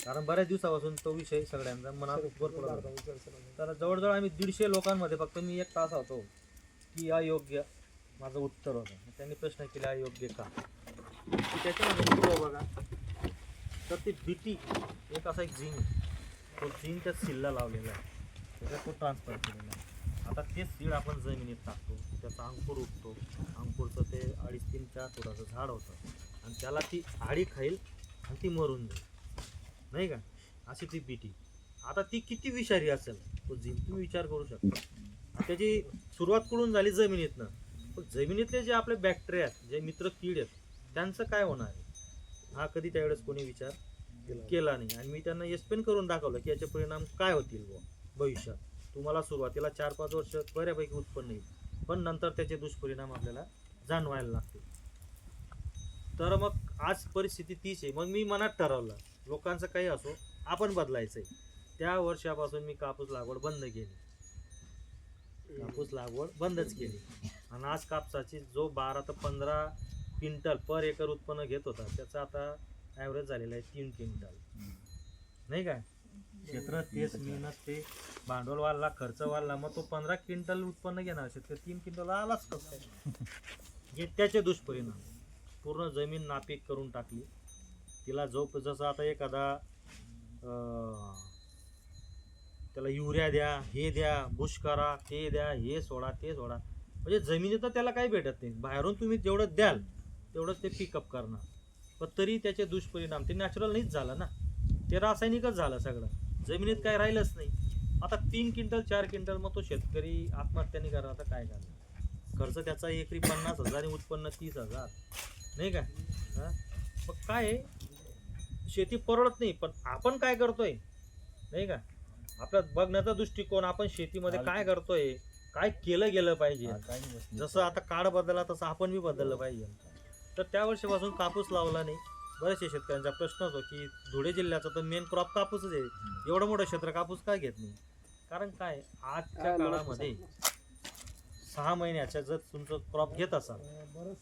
कारण बऱ्याच दिवसापासून तो विषय सगळ्यांचा मनात भरपूर होता. तर जवळजवळ आम्ही 150 लोकांमध्ये फक्त मी एक तास होतो की अयोग्य माझं उत्तर होतं. त्यांनी प्रश्न केले अयोग्य का. त्याच्यामध्ये मित्र बघा, तर ते बीटी एक असा एक झिंक, तो झिंक त्या सीलला लावलेला आहे, त्याच्यात तो ट्रान्सफर केलेला आहे. आता ते सीड आपण जमिनीत टाकतो, त्याचा अंकुर उठतो, अंकुरचं ते 2.5-3-4 फुटाचं झाड होतं आणि त्याला ती आडी खाईल आणि ती मरून जाईल, नाही का. अशी ती बीटी. आता ती किती विषारी असेल तो झिंक, तुम्ही विचार करू शकता. त्याची सुरुवात कुठून झाली, जमिनीतनं. पण जमिनीतले जे आपले बॅक्टेरिया आहेत, जे मित्र कीड आहेत, त्यांचं काय होणार आहे हा कधी त्यावेळेस कोणी विचार केला नाही. आणि मी त्यांना एक्सप्लेन करून दाखवलं की याचे परिणाम काय होतील भविष्यात. तुम्हाला सुरुवातीला 4-5 वर्ष बऱ्यापैकी उत्पन्न येईल, पण नंतर त्याचे दुष्परिणाम आपल्याला जाणवायला लागतील. तर मग आज परिस्थिती तीच आहे. मग मी मनात ठरवलं, लोकांचं काही असो, आपण बदलायचं आहे. त्या वर्षापासून मी कापूस लागवड बंद केली, कापूस लागवड बंदच केली. आणि आज कापसाची जो 12 ते 15 क्विंटल पर एकर उत्पन्न घेत होता, त्याचा आता ॲव्हरेज झालेला आहे 3 क्विंटल, नाही का. क्षेत्र तेच, मेहनत ते, भांडवल वाढला, खर्च वाढला, मग तो 15 क्विंटल उत्पन्न घेणार शेतकरी 3 क्विंटल आलाच कसं. हे त्याचे दुष्परिणाम. पूर्ण जमीन नापीक करून टाकली तिला. जसं आता एखादा त्याला युरिया द्या, हे द्या, बुश करा, ते द्या, हे सोडा, ते सोडा, म्हणजे जमिनीत त्याला काही भेटत नाही. बाहेरून तुम्ही जेवढं द्याल तेवढंच ते पिकअप करणार, पण तरी त्याचे दुष्परिणाम. ते नॅचरल नाहीच झालं ना, ते रासायनिकच झालं सगळं. जमिनीत काय राहिलंच नाही. आता 3 क्विंटल 4 क्विंटल, मग तो शेतकरी आत्महत्या नाही करणार तर काय करणार. खर्च त्याचा एकरी 50,000 आणि उत्पन्न 30,000, नाही का. मग काय शेती परवडत नाही. पण आपण काय करतोय, नाही का, आपला बघण्याचा दृष्टिकोन, आपण शेतीमध्ये काय करतोय, काय केलं गेलं पाहिजे. जसं आता काळ बदलला तसं आपण बी बदललं पाहिजे. तर त्या वर्षीपासून कापूस लावला नाही. बरेचशा शेतकऱ्यांचा प्रश्न होतो की धुळे जिल्ह्याचा तर मेन क्रॉप कापूसच आहे, एवढं मोठं क्षेत्र कापूस का घेत नाही. कारण काय, आजच्या काळामध्ये 6 महिन्याच्या जर तुमचं क्रॉप घेत असाल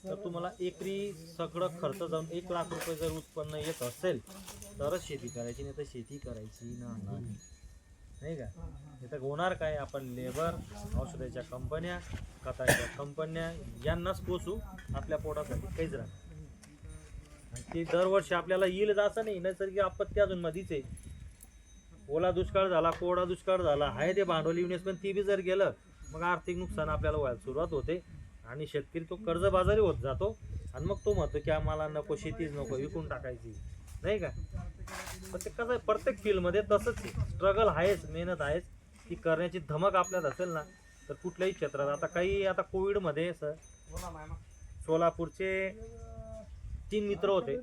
तर तुम्हाला एकरी सगळं खर्च जाऊन 1 लाख रुपये जर उत्पन्न येत असेल तरच शेती करायची, नाही तर शेती करायची नाही का. इथं होणार काय, आपण लेबर, औषधाच्या कंपन्या, खताच्या कंपन्या यांनाच पोचू, आपल्या पोटासाठी काहीच राहणार. आणि ते दरवर्षी आपल्याला येईल असं नाही. नैसर्गिक आपत्ती अजून मधीच आहे. ओला दुष्काळ झाला, कोरडा दुष्काळ झाला, आहे ते भांडवली इन्व्हेस्टमेंट ती बी जर गेलं, मग आर्थिक नुकसान आपल्याला व्हायला सुरुवात होते आणि शेतकरी तो कर्जबाजारी होत जातो. आणि मग तो म्हणतो की आम्हाला नको, शेतीच नको, विकून टाकायची, नाही का. पण ते कसं आहे, प्रत्येक फील्डमध्ये तसंच आहे. स्ट्रगल आहेच, मेहनत आहेच. ती करण्याची धमक आपल्यात असेल ना तर कुठल्याही क्षेत्रात. आता कोविडमध्ये सोलापूरचे 3 मित्र होते,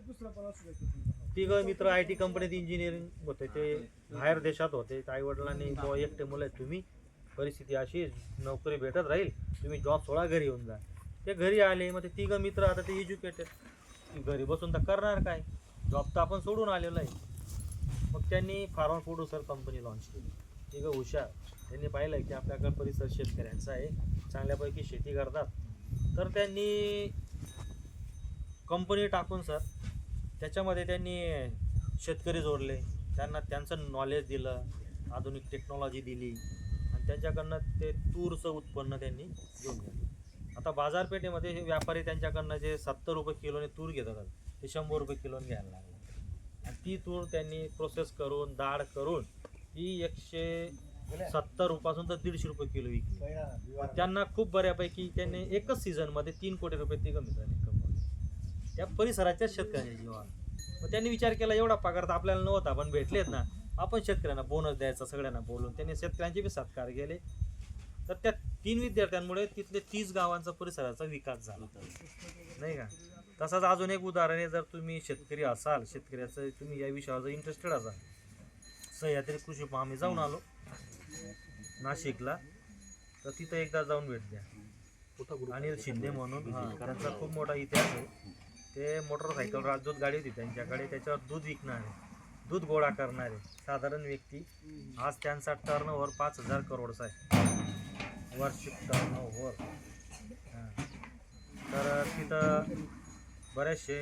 3 मित्र IT कंपनीत इंजिनिअरिंग होते. ते बाहेर देशात होते. आईवडिलांनी एकटे मुलं आहेत तुम्ही, परिस्थिती अशी, नोकरी भेटत राहील, तुम्ही जॉब सोडा, घरी येऊन जा. ते घरी आले. मग ते 3 मित्र आता ते एज्युकेटेड, घरी बसून तर करणार काय, जॉब तर आपण सोडून आलेलो आहे. मग त्यांनी फार्मर प्रोड्युसर कंपनी लॉन्च केली. 3 हुशार. त्यांनी पाहिलं की आपल्याकडे परिसर शेतकऱ्यांचा आहे, चांगल्यापैकी शेती करतात. तर त्यांनी कंपनी टाकून सर त्याच्यामध्ये त्यांनी शेतकरी जोडले, त्यांना त्यांचं नॉलेज दिलं, आधुनिक टेक्नॉलॉजी दिली आणि त्यांच्याकडनं ते तूरचं उत्पन्न त्यांनी घेऊन घेतलं. आता बाजारपेठेमध्ये हे व्यापारी त्यांच्याकडनं जे 70 रुपये किलोने तूर घेत होतात ते 100 रुपये किलोने घ्यायला लागले. आणि ती तूर त्यांनी प्रोसेस करून, डाळ करून ती 170 रुपयापासून तर 150 रुपये किलो विकली. त्यांना खूप बऱ्यापैकी त्यांनी एकच सीझनमध्ये 3 कोटी रुपये ती मित्रांनी कमवले, त्या परिसराच्या शेतकऱ्यांच्या जीवाला. मग त्यांनी विचार केला, एवढा पगार तर आपल्याला नव्हता, पण भेटलेत ना, आपण शेतकऱ्यांना बोनस द्यायचा. सगळ्यांना बोलून त्यांनी शेतकऱ्यांचे बी सत्कार केले. तर त्या 3 विद्यार्थ्यांमुळे तिथले 30 गावांचा परिसराचा विकास झाला, नाही का. तसंच अजून एक उदाहरण आहे, जर तुम्ही शेतकरी असाल, शेतकऱ्याचं तुम्ही या विषयावर जर इंटरेस्टेड असाल, सह्याद्री कृषी फार्म आम्ही जाऊन आलो नाशिकला, तर तिथं एकदा जाऊन भेट द्या. अनिल शिंदे म्हणून, त्यांचा खूप मोठा इतिहास आहे. ते मोटरसायकल राजदूत गाडी होती त्यांच्याकडे, त्याच्यावर दूध विकणारे, दूध गोळा करणारे साधारण व्यक्ती, आज त्यांचा टर्नओव्हर 5,000 करोडचा आहे, वार्षिक टर्नओव्हर. तर तिथं बऱ्याचशे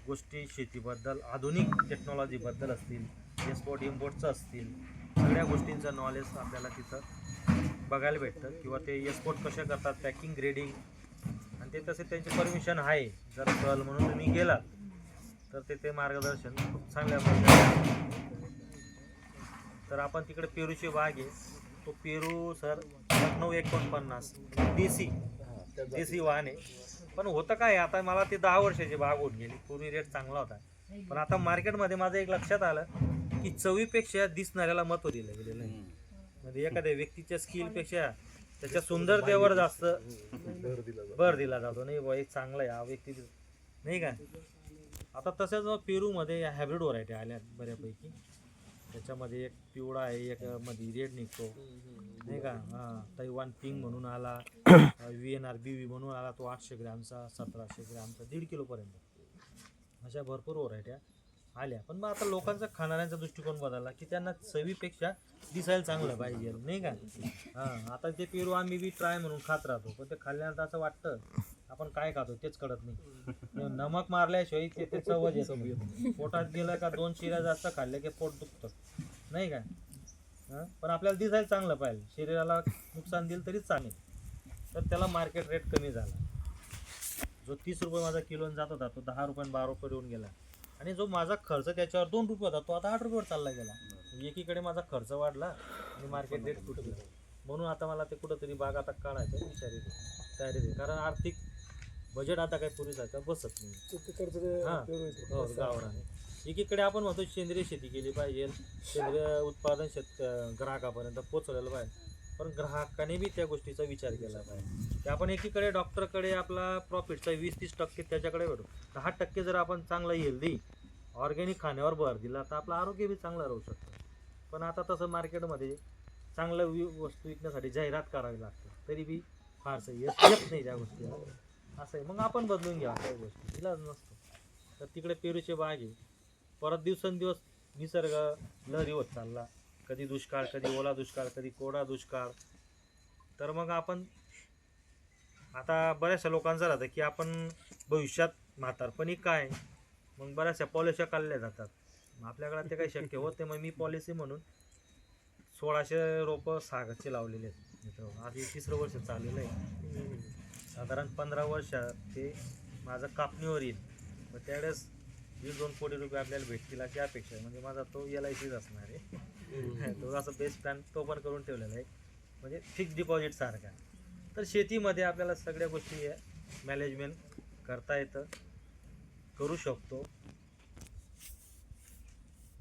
गोष्टी शेतीबद्दल, आधुनिक टेक्नॉलॉजीबद्दल असतील, एक्सपोर्ट इम्पोर्टचं असतील, सगळ्या गोष्टींचं नॉलेज आपल्याला तिथं बघायला भेटतं. किंवा ते एक्सपोर्ट कसे करतात, पॅकिंग, ग्रेडिंग, आणि ते तसे त्यांची परमिशन आहे. जर कल म्हणून तुम्ही गेलात तर ते मार्गदर्शन खूप चांगल्या प्रकारे. तर आपण तिकडे पेरूची बाग आहे, तो पेरू सर 949 देसी वाहन आहे. पण होतं काय, आता मला ते 10 वर्षाची बाग होऊन गेली, पूर्वी रेट चांगला होता. पण आता मार्केटमध्ये माझं एक लक्षात आलं की चवीपेक्षा दिसणाऱ्याला महत्त्व दिलं गेलेलं आहे. म्हणजे एखाद्या व्यक्तीच्या स्किलपेक्षा त्याच्या सुंदरतेवर जास्त भर दिला जातो. नाही बा, एक चांगला आहे हा व्यक्ती, नाही का. आता तसंच पेरूमध्ये हायब्रिड व्हरायटी आल्या बऱ्यापैकी. त्याच्यामध्ये एक पिवळा आहे, एक मध्ये रेड निघतो, नाही का. तैवान पिंग म्हणून आला, VNR BV म्हणून आला, तो 800 ग्रॅमचा, 1700 ग्रॅमचा, 1.5 किलोपर्यंत. अशा भरपूर व्हरायट्या आल्या. पण मग आता लोकांचा, खाणाऱ्यांचा दृष्टिकोन बदलला की त्यांना चवीपेक्षा दिसायला चांगलं पाहिजे, नाही का. आता ते पेरू आम्ही बी ट्राय म्हणून खात राहतो, पण ते खाल्ल्यानंतर असं वाटतं आपण काय खातो तेच कळत नाही. नमक मारल्याशिवाय ते चवच येत नाही. पोटात गेलं का 2 शिऱ्या जास्त खाल्ल्या की पोट दुखतं, नाही का. पण आपल्याला दिसायला चांगलं पाहिजे, शरीराला नुकसान दिलं तरीच चालेल. तर त्याला मार्केट रेट कमी झाला. जो 30 रुपये माझा किलोने जात होता तो 10 रुपये 12 रुपये येऊन गेला. आणि जो माझा खर्च त्याच्यावर 2 रुपये होता तो आता 8 रुपयावर चालला गेला. एकीकडे माझा खर्च वाढला आणि मार्केट रेट तुटला. म्हणून आता मला ते कुठंतरी बाग आता काढायचं विचार येतो, तयारी आहे. कारण आर्थिक बजेट आता काही पुरेसारखं बसत नाही. हां, गावराने. एकीकडे आपण म्हणतो सेंद्रिय शेती केली पाहिजे, सेंद्रिय उत्पादन ग्राहकापर्यंत पोचवलेलं पाहिजे. पण ग्राहकाने बी त्या गोष्टीचा विचार केला पाहिजे की आपण एकीकडे डॉक्टरकडे आपला प्रॉफिटचा 20-30% त्याच्याकडे भेटू, 10% जर आपण चांगलं हेल्दी ऑर्गॅनिक खाण्यावर भर दिला तर आपलं आरोग्य बी चांगलं राहू शकतं. पण आता तसं मार्केटमध्ये चांगलं वस्तू विकण्यासाठी जाहिरात करावी लागते, तरी बी फारसं येत नाही त्या गोष्टीला. असं आहे. मग आपण बदलून घ्या त्या गोष्टी, इलाज नसतो. तर तिकडे पेरूचे बाग आहे, परत दिवसेंदिवस निसर्ग लहरी होत चालला. कधी दुष्काळ, कधी ओला दुष्काळ, कधी कोरडा दुष्काळ. तर मग आपण आता बऱ्याचशा लोकांचं राहतं की आपण भविष्यात म्हातारपणी काय, मग बऱ्याचशा पॉलिस्या काढल्या जातात. मग आपल्याकडे ते काही शक्य होत नाही. मग मी पॉलिसी म्हणून 1600 रोपं सागाचे लावलेले आहेत मित्र. आज हे 3रं वर्ष चाललेलं आहे. साधारण 15 वर्षात ते माझं कापणीवर येईल. मग त्यावेळेस 1.5-2 कोटी रुपये आपल्याला भेटतील अशी अपेक्षा आहे. म्हणजे माझा तो LICच असणार आहे. तो असं बेस्ट प्लॅन तो पण करून ठेवलेला आहे, म्हणजे फिक्स डिपॉझिट सारखा. तर शेतीमध्ये आपल्याला सगळ्या गोष्टी मॅनेजमेंट करता येतं, करू शकतो.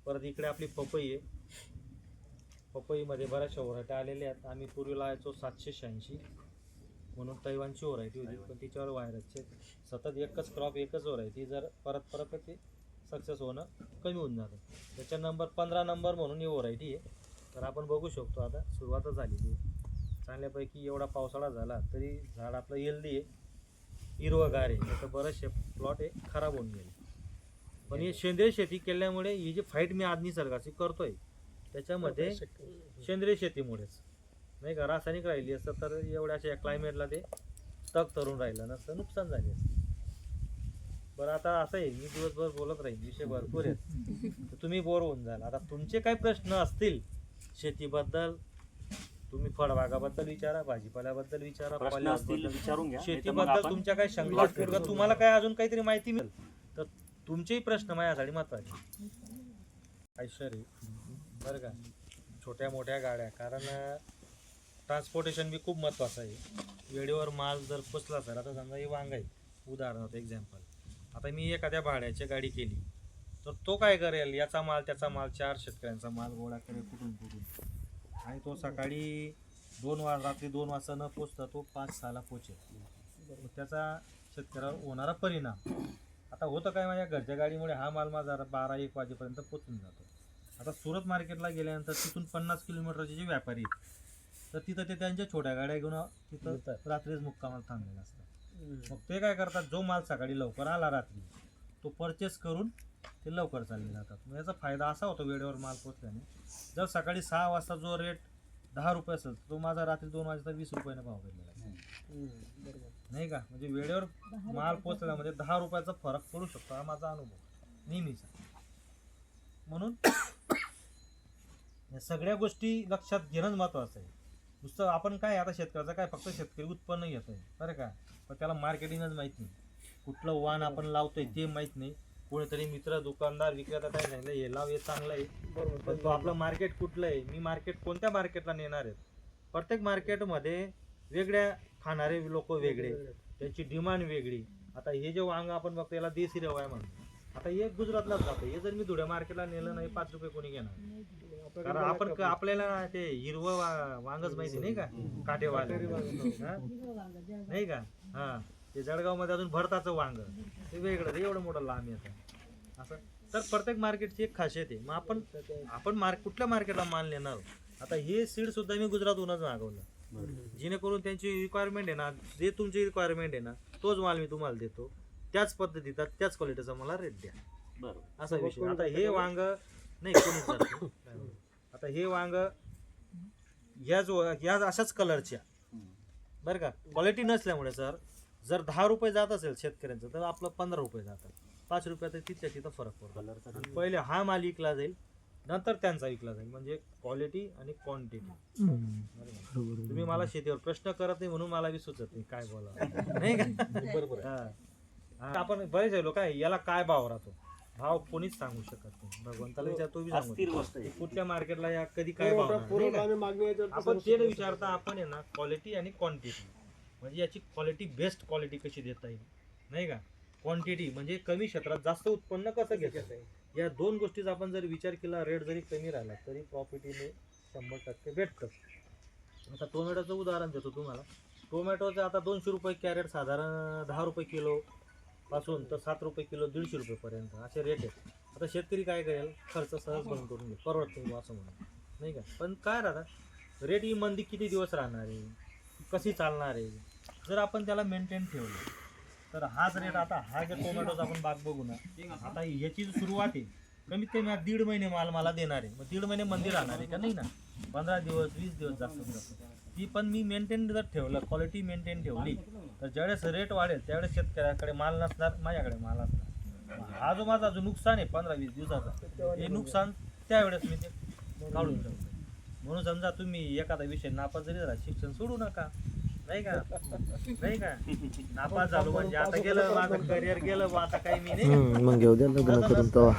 परत इकडे आपली पपई आहे. पपईमध्ये बऱ्याचशा व्हरायटी आलेल्या आहेत. आम्ही पूर्वी लावायचो 786 म्हणून तैवानची व्हरायटी होती, पण तिच्यावर व्हायरसचे सतत एकच क्रॉप, एकच व्हरायटी, जर परत ते सक्सेस होणं कमी होऊन जातं. त्याच्या नंबर 15 नंबर म्हणून ही व्हरायटी आहे. तर आपण बघू शकतो आता सुरुवातच झालेली आहे चांगल्यापैकी. एवढा पावसाळा झाला तरी झाड आपलं हेल्दी आहे, हिरवगार आहे. त्याचं बरेचसे प्लॉट हे खराब होऊन गेले. पण हे सेंद्रिय शेती केल्यामुळे ही जी फाईट मी आज निसर्गाची करतोय त्याच्यामध्ये सेंद्रिय शेतीमुळेच, नाही का. रासायनिक राहिली असतं तर एवढ्या अशा क्लायमेटला ते तग तरून राहिलं नसतं, नुकसान झाले असतं. बरं, आता असं आहे, मी दिवसभर बोलत राहीन, विषय भरपूर आहेत, तर तुम्ही बोर होऊन जाल. आता तुमचे काही प्रश्न असतील शेतीबद्दल, तुम्ही फळबागाबद्दल विचारा, भाजीपाल्याबद्दल विचारा, विचारून घ्या. शेतीबद्दल तुमच्या काही शंका असतील किंवा तुम्हाला काय अजून काहीतरी माहिती मिळेल तर तुमचेही प्रश्न माझ्यासाठी महत्त्वाचे. ऐश्वर्य बरं का, छोट्या मोठ्या गाड्या, कारण ट्रान्सपोर्टेशन बी खूप महत्त्वाचं आहे. वेळेवर माल जर पोचला सर, आता समजा ही वांग आहे उदाहरणार्थ एक्झाम्पल, आता मी एखाद्या भाड्याची गाडी केली तर तो काय करेल, याचा माल त्याचा माल 4 शेतकऱ्यांचा माल गोळा करेल कुठून, आणि तो सकाळी रात्री 2 वाजता न पोचता तो 5-6ला पोचेल. त्याचा शेतकऱ्यावर होणारा परिणाम. आता होतं काय, माझ्या घरच्या गाडीमुळे हा माल माझा 12-1 वाजेपर्यंत पोचून जातो. आता सुरत मार्केटला गेल्यानंतर तिथून 50 किलोमीटरचे जे व्यापारी आहेत तर तिथं ते त्यांच्या छोट्या गाड्या घेऊन तिथं रात्रीच मुक्कामाला थांबलेले असतात. मग ते काय करतात, जो माल सकाळी लवकर आला रात्री तो परचेस करून ते लवकर चालले जातात. मग याचा फायदा असा होतो वेळेवर माल पोचल्याने, जर सकाळी 6 वाजता जो रेट 10 रुपये असेल तो माझा रात्री 2 वाजता 20 रुपयाने भाव भेटलेला आहे. नाही का, म्हणजे वेळेवर माल पोचला म्हणजे 10 रुपयाचा फरक पडू शकतो, हा माझा अनुभव नेहमीचा. म्हणून या सगळ्या गोष्टी लक्षात घेणं महत्त्वाचं आहे. नुसतं आपण काय आता शेतकऱ्याचं काय फक्त शेतकरी उत्पन्न घेतोय बरं का, पण त्याला मार्केटिंगच माहीत नाही, कुठलं वाण आपण लावतोय ते माहीत नाही. कोणीतरी मित्र दुकानदार विक्रेता काय सांगितलं हे लाव हे चांगलं आहे, पण तो आपलं मार्केट कुठलं आहे, मी मार्केट कोणत्या मार्केटला नेणार आहेत. प्रत्येक मार्केटमध्ये वेगळ्या खाणारे लोक वेगळे, त्याची डिमांड वेगळी. आता हे जे वांग आपण बघतो याला देशी रवा आहे म्हणतो, आता हे गुजरातलाच जातं. हे जर मी धुळ्या मार्केटला नेलं नाही 5 रुपये कोणी घेणार, कारण आपण आपल्याला ते हिरवं वांगच माहिती नाही का, काटेवाले नाही का. हा, ते जळगाव मध्ये अजून भरताचं वांग ते वेगळं, ते एवढं मोठं लांब येतं असं. तर प्रत्येक मार्केटची एक खासियत आहे. मग आपण कुठल्या मार्केटला माल नेणार. आता हे सीड सुद्धा मी गुजरातहूनच मागवलं, जेणेकरून त्यांची रिक्वायरमेंट आहे ना, जे तुमची रिक्वायरमेंट आहे ना तोच माल मी तुम्हाला देतो, त्याच पद्धतीत त्याच क्वालिटीचा मला रेट द्या, बरोबर असा विषय. आता हे वांग नाही कोणीच जात नाही. आता हे वांग या अशाच कलरच्या बरं का, क्वालिटी नसल्यामुळे सर जर 10 रुपये जात असेल शेतकऱ्यांचं तर आपलं 15 रुपये जातात. 5 रुपयात तिथल्या तिथं फरक पडतो. पहिले हा माल विकला जाईल नंतर त्यांचा विकला जाईल, म्हणजे क्वालिटी आणि क्वांटिटी. तुम्ही मला शेतीवर प्रश्न करत नाही म्हणून मला बी सुचत नाही काय बोला नाही का, बरोबर. आपण बरेच लोक आहे याला काय भाव राहतो, भाव कोणीच सांगू शकत नाही, भगवंताला विचार तो बी सांगू कुठल्या मार्केटला या कधी काय भाव आपण ते विचारता. आपण आहे ना क्वालिटी आणि क्वांटिटी, म्हणजे याची क्वालिटी बेस्ट क्वालिटी कशी देता येईल नाही का, क्वांटिटी म्हणजे कमी क्षेत्रात जास्त उत्पन्न कसं घेता येईल. या दोन गोष्टीचा आपण जर विचार केला, रेट जरी कमी राहिला तरी प्रॉफिटीने 100% भेटतं. आता टोमॅटोचं उदाहरण देतो तुम्हाला. टोमॅटोचं आता 200 रुपये कॅरेट साधारण 10 रुपये किलो पासून तर 7 रुपये किलो 150 रुपयेपर्यंत असे रेट आहेत. आता शेतकरी काय करेल, खर्च सहज बंद करून घेईल, परवडत नाही असं म्हणून नाही का. पण काय राहतात रेट, ही मंदी किती दिवस राहणार आहे, कशी चालणार आहे. जर आपण त्याला मेंटेन ठेवलं तर हाच रेट. आता हा जे टोमॅटोचा आपण बाग बघू ना, आता याची सुरुवात आहे कमीत कमी 1.5 महिने माल मला देणार आहे, मग 1.5 महिने मंदी राहणार आहे का नाही ना, 15 दिवस 20 दिवस जास्त. ती पण मी मेंटेन जर ठेवलं, क्वालिटी मेंटेन ठेवली तर ज्यावेळेस रेट वाढेल त्यावेळेस शेतकऱ्याकडे माल नसणार, माझ्याकडे माल असणार. हा जो माझा जो नुकसान आहे 15-20 दिवसाचा, हे नुकसान त्यावेळेस मी ते काढून ठेवतो. म्हणून समजा तुम्ही एखादा विषय नापास जरी झाला, शिक्षण सोडू नका नाही का, नाही का. नापास झालो म्हणजे आता गेलं माझं करिअर गेलं, आता काही मी नाही मग घेऊ द्या लग्न करून तेव्हा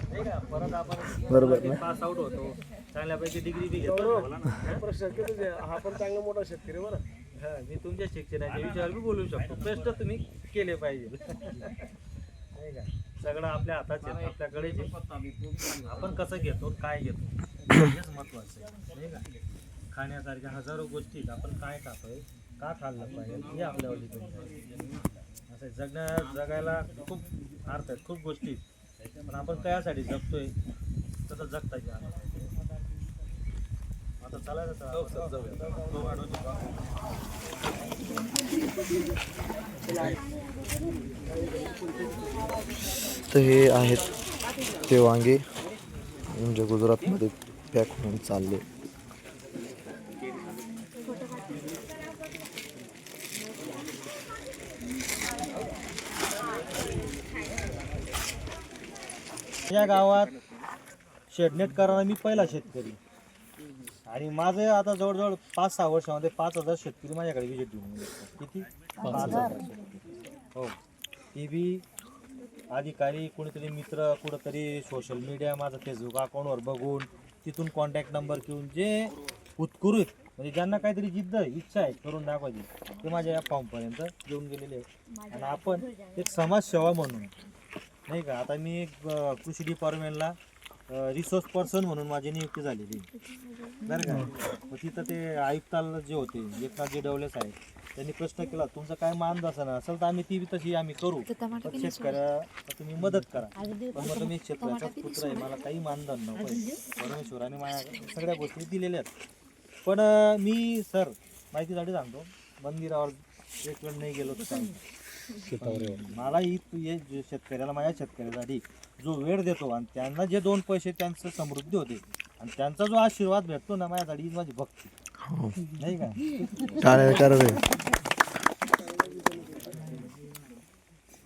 नाही का. परत आपण बरोबर पास आउट होतो, चांगल्यापैकी डिग्री बी घेतो. हा पण चांगला मोठा शेतकरी बरं. हा, मी तुमच्या शिक्षणाच्या विचार बी बोलू शकतो, प्रश्न तुम्ही केले पाहिजे नाही का. सगळं आपल्या हातात आहे, आपल्याकडे आपण कसं घेतो काय घेतो हेच महत्वाचं आहे नाही का. खाण्यासारख्या हजारो गोष्टी आपण काय खातोय, का खाल्लं पाहिजे हे आपल्यावर डिपेंड आहे. असं जगायला खूप अर्थ आहेत, खूप गोष्टी, पण आपण कशासाठी जगतोय तसं जगता येईल. आता चालायचं तर हे आहेत ते वांगे म्हणजे गुजरातमध्ये पॅक होऊन चालले. या गावात शेडनेट करणारा मी पहिला शेतकरी, आणि माझं आता जवळजवळ 5-6 वर्षामध्ये 5,000 शेतकरी माझ्याकडे विजिट देऊन गेले. किती? 5,000 शेतकरी. हो, टी व्ही अधिकारी, कोणीतरी मित्र, कुठंतरी सोशल मीडिया, माझं फेसबुक अकाउंटवर बघून तिथून कॉन्टॅक्ट नंबर घेऊन जे उत्कृत म्हणजे ज्यांना काहीतरी जिद्द इच्छा आहे करून दाखवायची ते माझ्या या फॉर्मपर्यंत येऊन गेलेले आहेत. आणि आपण एक समाजसेवा म्हणून नाही का, आता मी एक कृषी डिपार्टमेंटला रिसोर्स पर्सन म्हणून माझी नियुक्ती झालेली बरं का. मग तिथं ते आयुक्ताला जे होते एकनाथजी डवले साहेब, त्यांनी प्रश्न केला तुमचं काय मानधन असेल तर आम्ही ती तशी आम्ही करू, शेतकऱ्या तुम्ही मदत करा. पण मग तुम्ही शेतकऱ्याचा पुत्र आहे, मला काही मानधन नको, परमेश्वराने माझ्या सगळ्या गोष्टी दिलेल्या आहेत. पण मी सर माहितीसाठी सांगतो, मंदिरावर एक वेळ नाही गेलो तर शेतावर येऊन. मला ही शेतकऱ्याला, माझ्या शेतकऱ्यासाठी जो वेळ देतो आणि त्यांना जे 2 पैसे त्यांचं समृद्धी होते आणि त्यांचा जो आशीर्वाद भेटतो ना, माझ्यासाठी ही माझी भक्ती नाही का. टाळ्या करा रे.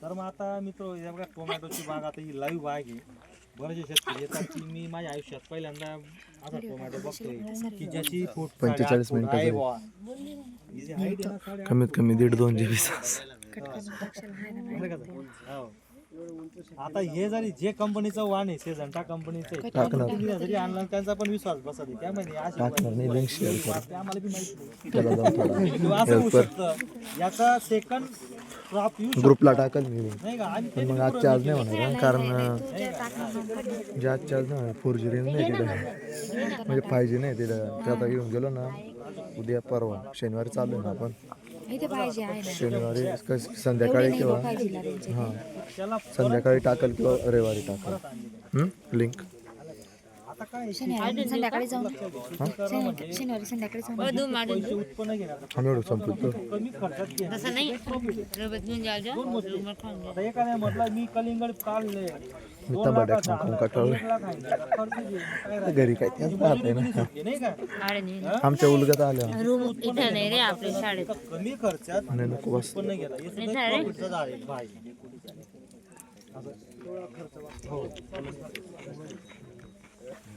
तर मग आता मित्र हे बघा, टोमॅटोची बाग आता ही लाईव्ह बाग आहे. बरेचसे शेतकरी येतात की मी माझ्या आयुष्यात पहिल्यांदा असा टोमॅटो बघतोय की ज्याची फूट 45 मिनिटाचा आहे. कमीत कमी 1.5-2 GB. आता हे जरी जे कंपनीचं वाण आहे, सेजंटा कंपनीचं आहे, टाकणार. तुम्ही जरी आणला त्यांचा पण विश्वास बसत आहे. त्यामध्ये अशी टाकणार नाही, लिंक शेअर कर. ते आम्हाला बी माहिती नाही. त्याला जाऊन थोडा किंवा असं होऊ हेल्प कर. शकतं याचा सेकंड क्रॉप येऊ शकतो. ग्रुपला टाकल मी. नाही का. आणि पण मग आजच्या आज नाही होणार ना, कारण जे आजच्या आज नाही होणार. 4G रेंज नाही तिथं, म्हणजे 5G नाही तिथं. ते आता येऊन गेलो ना उद्या परवा शनिवारी चालू आहे ना आपण. इथे पाहिजे आहे ना. शनिवारी संध्याकाळी किंवा हां संध्याकाळी टाकल किंवा रविवारी टाकल लिंक. आता काय शनिवारी संध्याकाळी जाऊन शनिवारी संध्याकाळी जाऊन पैसे उत्पन्न घेण्याचं आम्ही एवढं संपतो. कमी खर्चात घेणं. तसं नाही दोन गोष्टी. आता एखाद्या म्हटलं मी कलिंगड काढले मी तंबाट्या खाऊन कटाळलोय. घरी काय तेच राहते ना. नाही का. आमच्या उलगत आल्या रूम इथं नाही रे आपल्या शाळेत. कमी खर्चात आणि नको बस. उत्पन्न घेणं हे सुद्धा प्रॉफिटचं झाड आहे. भाई. हो.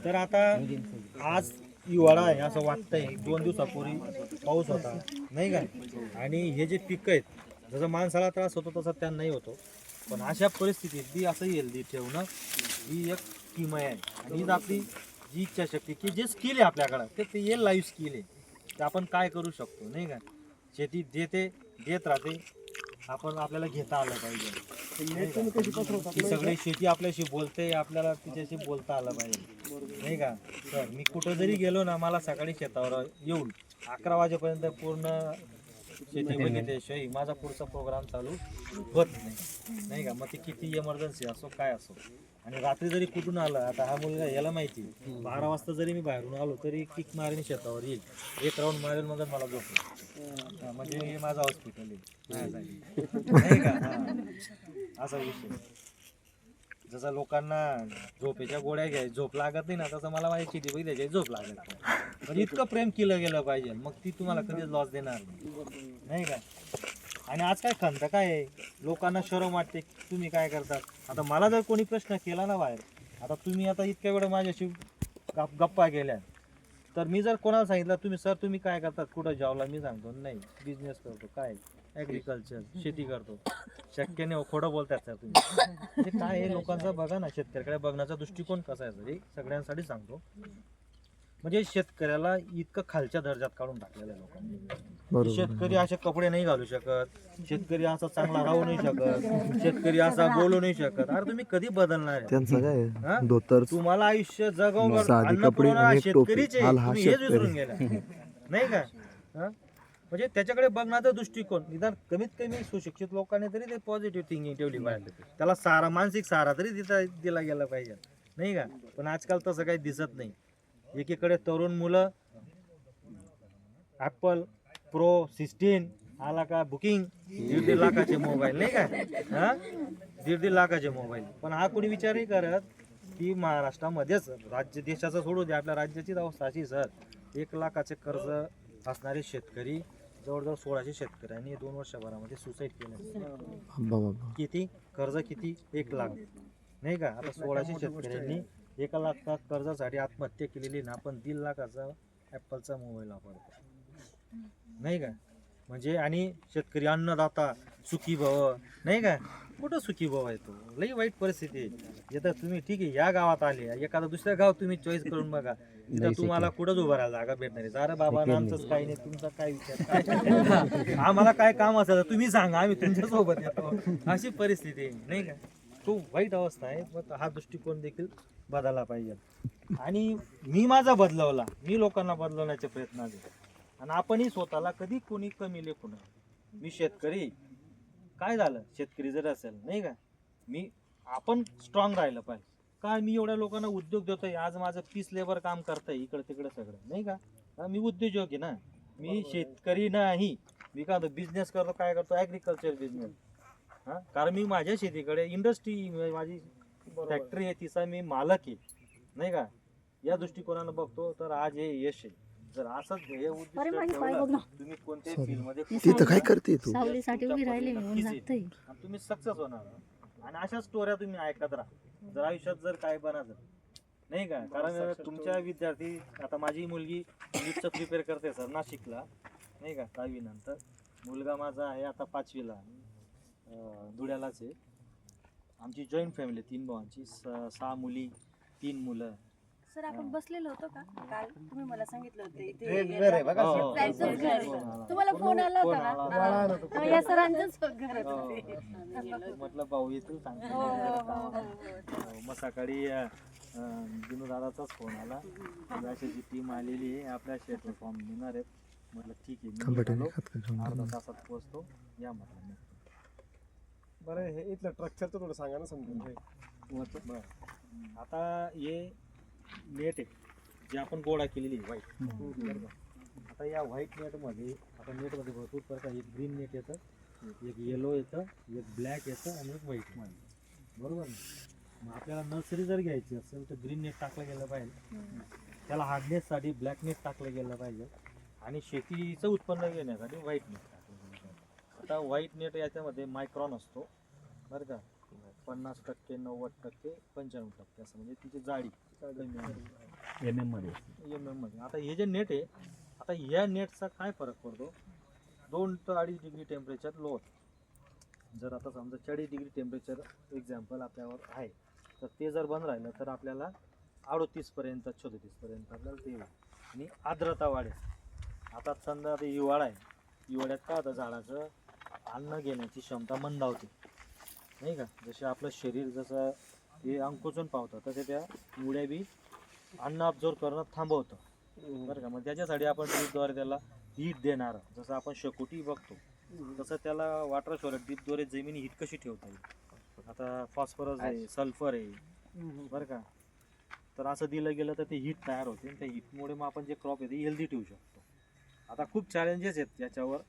तर आता आज हिवाळा आहे असं वाटतंय. 2 दिवसापूर्वी पाऊस होता नाही का. आणि हे जे पिकं आहेत, जसं माणसाला त्रास होतो तसा त्यांनाही होतो. पण अशा परिस्थितीत बी असं हेल्दी ठेवणं ही एक किमया आहे. आणि हीच आपली जी इच्छाशक्ती की जे स्किल आहे आपल्याकडं ते हे लाईव्ह स्किल आहे. ते आपण काय करू शकतो नाही का. शेती देते देत राहते, आपण आपल्याला घेता आलं पाहिजे. ती सगळी शेती आपल्याशी बोलते, आपल्याला तिच्याशी बोलता आलं पाहिजे नाही का. तर मी कुठं जरी गेलो ना, मला सकाळी शेतावर येऊन 11 वाजेपर्यंत पूर्ण शेती बघितल्याशिवाय माझा पुढचा प्रोग्राम चालू होत नाही का. मग ते किती इमर्जन्सी असो काय असो. आणि रात्री जरी कुठून आलं, आता हा मुलगा याला माहिती 12 वाजता जरी मी बाहेरून आलो तरी किक मारेन शेतावर येईल, 1 राऊंड मारेल, मग मला झोपलं. म्हणजे हे माझं हॉस्पिटल आहे नाही का. असा विषय. जसं लोकांना झोपेच्या गोळ्या घ्याय झोप लागत नाही ना, तसं मला माझी शेती बघितल्याची झोप लागत नाही. म्हणजे इतकं प्रेम केलं गेलं पाहिजे, मग ती तुम्हाला कधीच लॉस देणार नाही का. आणि आज काय खंत काय आहे, लोकांना शरम वाटते. तुम्ही काय करतात. आता मला जर कोणी प्रश्न केला ना बाहेर, आता तुम्ही आता इतक्या वेळ माझ्याशी गप्पा केल्या, तर मी जर कोणाला सांगितलं तुम्ही सर तुम्ही काय करतात, कुठं जॉबला, मी सांगतो नाही बिझनेस करतो, काय ॲग्रिकल्चर शेती करतो. शक्य नाही, खोडं बोलतात सर तुम्ही. म्हणजे काय आहे लोकांचा बघा ना, शेतकऱ्याकडे बघण्याचा दृष्टिकोन कसा आहे हे सगळ्यांसाठी सांगतो. म्हणजे शेतकऱ्याला इतकं खालच्या दर्जात काढून टाकलेलं आहे लोकांनी. शेतकरी असे कपडे नाही घालू शकत, शेतकरी असा चांगला राहू नाही शकत, शेतकरी असा बोलू नाही शकत. अरे तुम्ही कधी बदलणार आहे. त्यांचं काय हा? धोतर तुम्हाला आयुष्य जगवलं साधी कपडे अन्नपूर्णा आणि शेतकरीच टोपी. आहे. हाल हा तुम्ही हेच शेतकरी. विसरून गेला नाही का. हा? म्हणजे त्याच्याकडे बघण्याचा दृष्टिकोन निदान कमीत कमी सुशिक्षित लोकांनी तरी ते पॉझिटिव्ह थिंकिंग ठेवली पाहिजे. त्याला सारा मानसिक सहारा तरी दिला गेला पाहिजे नाही का. पण आजकाल तसं काही दिसत नाही. एकीकडे तरुण मुलं ॲपल प्रो 16 आला का बुकिंग, 1.5 लाखाचे मोबाईल नाही का. हा 1.5 लाखाचे मोबाईल. पण हा कोणी विचारही करत की महाराष्ट्रामध्येच राज्य देशाचं सोडू दे, आपल्या राज्याचीच अवस्था अशी सर 1 लाखाचे कर्ज असणारे शेतकरी जवळजवळ 1600 शेतकऱ्यांनी 2 वर्षभरामध्ये सुसाईड केलं. किती कर्ज, किती 1 लाख नाही का. आता 1600 शेतकऱ्यांनी 1 लाख कर्जासाठी आत्महत्या केलेली ना. आपण 1.5 लाखाचा ॲपलचा मोबाईल वापरतो नाही का. म्हणजे आणि शेतकरी अन्नदाता सुखी भव नाही का. कुठं सुखी भव आहे तो. लई वाईट परिस्थिती आहे. येतं तुम्ही ठीक आहे या गावात आले, एखादं दुसरं गाव तुम्ही चॉईस करून बघा, तिथं तुम्हाला कुठंच उभं राहायला जागा भेटणार आहे. अरे बाबा आमचंच काही नाही, तुमचा काय विचार, आम्हाला काय काम असेल तुम्ही सांगा, आम्ही तुमच्या सोबत येतो. अशी परिस्थिती आहे नाही का. खूप वाईट अवस्था आहे. मग हा दृष्टिकोन देखील बदलला पाहिजे. आणि मी माझा बदलवला, मी लोकांना बदलवण्याचे प्रयत्न आहे. आणि आपणही स्वतःला कधी कोणी कमी लेखू नये. मी शेतकरी, काय झालं शेतकरी जर असेल नाही का, आपण स्ट्रॉंग राहिलं पाहिजे. काय मी एवढ्या लोकांना उद्योग देतोय, आज माझं पीस लेबर काम करतंय इकडे तिकडे सगळं नाही का. मी उद्योजक आहे ना, मी शेतकरी नाही. मी काय बिझनेस करतो, काय करतो ॲग्रिकल्चर बिझनेस. हा, कारण मी माझ्या शेतीकडे इंडस्ट्री माझी फॅक्टरी आहे, तिचा मी मालक आहे नाही का, या दृष्टिकोनानं बघतो तर आज हे यश आहे. जर असंच ध्येय उद्दिष्ट ठेवलं, तुम्ही कोणत्याही फील्ड मध्ये तिथं काय करते तू सावलीसाठी उभी राहिली मी, ऊन लागतंय. आणि तुम्ही सक्सेस होणार. आणि अशा स्टोऱ्या तुम्ही ऐकत राहा जर आयुष्यात जर काय बनायचं नाही का. कारण तुमच्या विद्यार्थी, आता माझी मुलगी नीटचं प्रिपेअर करते सर नाशिकला नाही का 10वी नंतर. मुलगा माझा आहे आता 5वीला, धुळ्यालाच आहे. आमची जॉईंट फॅमिली 3 भावांची, 6 मुली 3 मुलं. सर आपण बसलेलो होतो का काल, तुम्ही मला सांगितलं होतं इथे घर आहे बघा, हो, हो. जायचंच घर आहे. तुम्हाला फोन आला होता ना, या सरांचंच घर होतं. म्हटलं भाऊ येतील सांगतो. मग सकाळी दिनू दादाचाच फोन आला, अशी टीम आलेली आहे, आपल्या शेतवर फॉर्म घेणार आहेत. म्हटलं ठीक आहे, मी खंबाट्याने निघालो. खात का घेऊन अर्धा जाणार? तासात पोहोचतो या म्हटलं. बरं हे इथलं स्ट्रक्चरचं थोडं सांगा ना समजून. बरं, आता हे नेट आहे जे आपण गोळा केलेली आहे व्हाईट. आता या व्हाईट नेटमध्ये, आता नेटमध्ये भरपूर प्रकार, एक ग्रीन नेट येतं, एक येलो येतं, एक ब्लॅक येतं आणि एक व्हाईट. बरोबर ना. मग आपल्याला नर्सरी जर घ्यायची असेल तर ग्रीन नेट टाकलं गेलं पाहिजे, त्याला हार्डनेससाठी ब्लॅक नेट टाकलं गेलं पाहिजे, आणि शेतीचं उत्पन्न घेण्यासाठी व्हाईट नेट टाकलं गेलं पाहिजे. आता व्हाईट नेट याच्यामध्ये मायक्रॉन असतो बरं का, 50%, 90%, 95% असं, म्हणजे तिची जाडी MM मध्ये MM मध्ये. आता हे जे नेट आहे, आता ह्या नेटचा काय फरक पडतो, 2 ते 2.5 डिग्री टेम्परेचर लो. जर आता समजा 40 डिग्री टेम्परेचर एक्झाम्पल आपल्यावर आहे, तर ते जर बंद राहिलं तर आपल्याला 38 पर्यंत 37 पर्यंत आपल्याला ते होईल. आणि आर्द्रता वाढेल. आता समजा आता हिवाळा आहे, हिवाळ्यात काय होतं, झाडाचं अन्न घेण्याची क्षमता मंदावते नाही का. जसे आपलं शरीर जसं ते अंकुचून पावतं तसे त्या मुळ्या बी अन्न अब्झॉर्व करणं थांबवतं बरं का. मग त्याच्यासाठी आपण ड्रीपद्वारे त्याला हीट देणार, जसं आपण शकोटी बघतो तसं त्याला वॉटर शॉवर ड्रीपद्वारे जमिनी हीट कशी ठेवता येईल. आता फॉस्फरस आहे, सल्फर आहे बरं का, तर असं दिलं गेलं तर ते हीट तयार होते, आणि त्या हीटमुळे मग आपण जे क्रॉप आहे ते हेल्दी ठेवू शकतो. आता खूप चॅलेंजेस आहेत त्याच्यावर.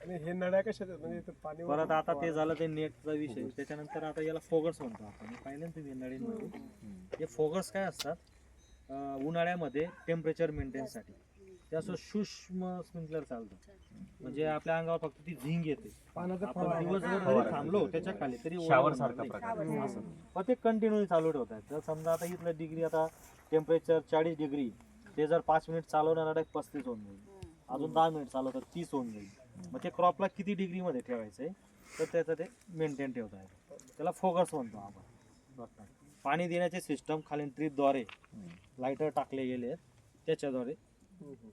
आणि हे नळ्या कशा आहेत? म्हणजे इथं पाणी परत आता ते झालं ते नेटचा विषय. त्याच्यानंतर आता याला फोगर्स म्हणतो आपण, पाहिलं ना तुम्ही नळींमध्ये. हे फोगर्स काय असतात, उन्हाळ्यामध्ये टेम्परेचर मेंटेनसाठी ते असं सूक्ष्म स्प्रिंकलर चालतं, म्हणजे आपल्या अंगावर फक्त ती झिंग येते. आपण दिवसभर जरी थांबलो त्याच्या खाली तरी शावर सारखा प्रकार असं, पण ते कंटिन्यू चालू ठेवतात. तर समजा आता इथलं डिग्री, आता टेम्परेचर 40 डिग्री, ते जर 5 मिनिट चालवणार डायरेक्ट 35 होऊन जाईल, अजून 10 मिनिट चालवतात 30 होऊन जाईल. मग ते क्रॉपला किती डिग्रीमध्ये ठेवायचं आहे तर त्याचं ते मेंटेन ठेवता येतं, त्याला फोगस म्हणतो आपण. पाणी देण्याचे सिस्टम खाली ड्रीपद्वारे लायटर टाकले गेले आहेत, त्याच्याद्वारे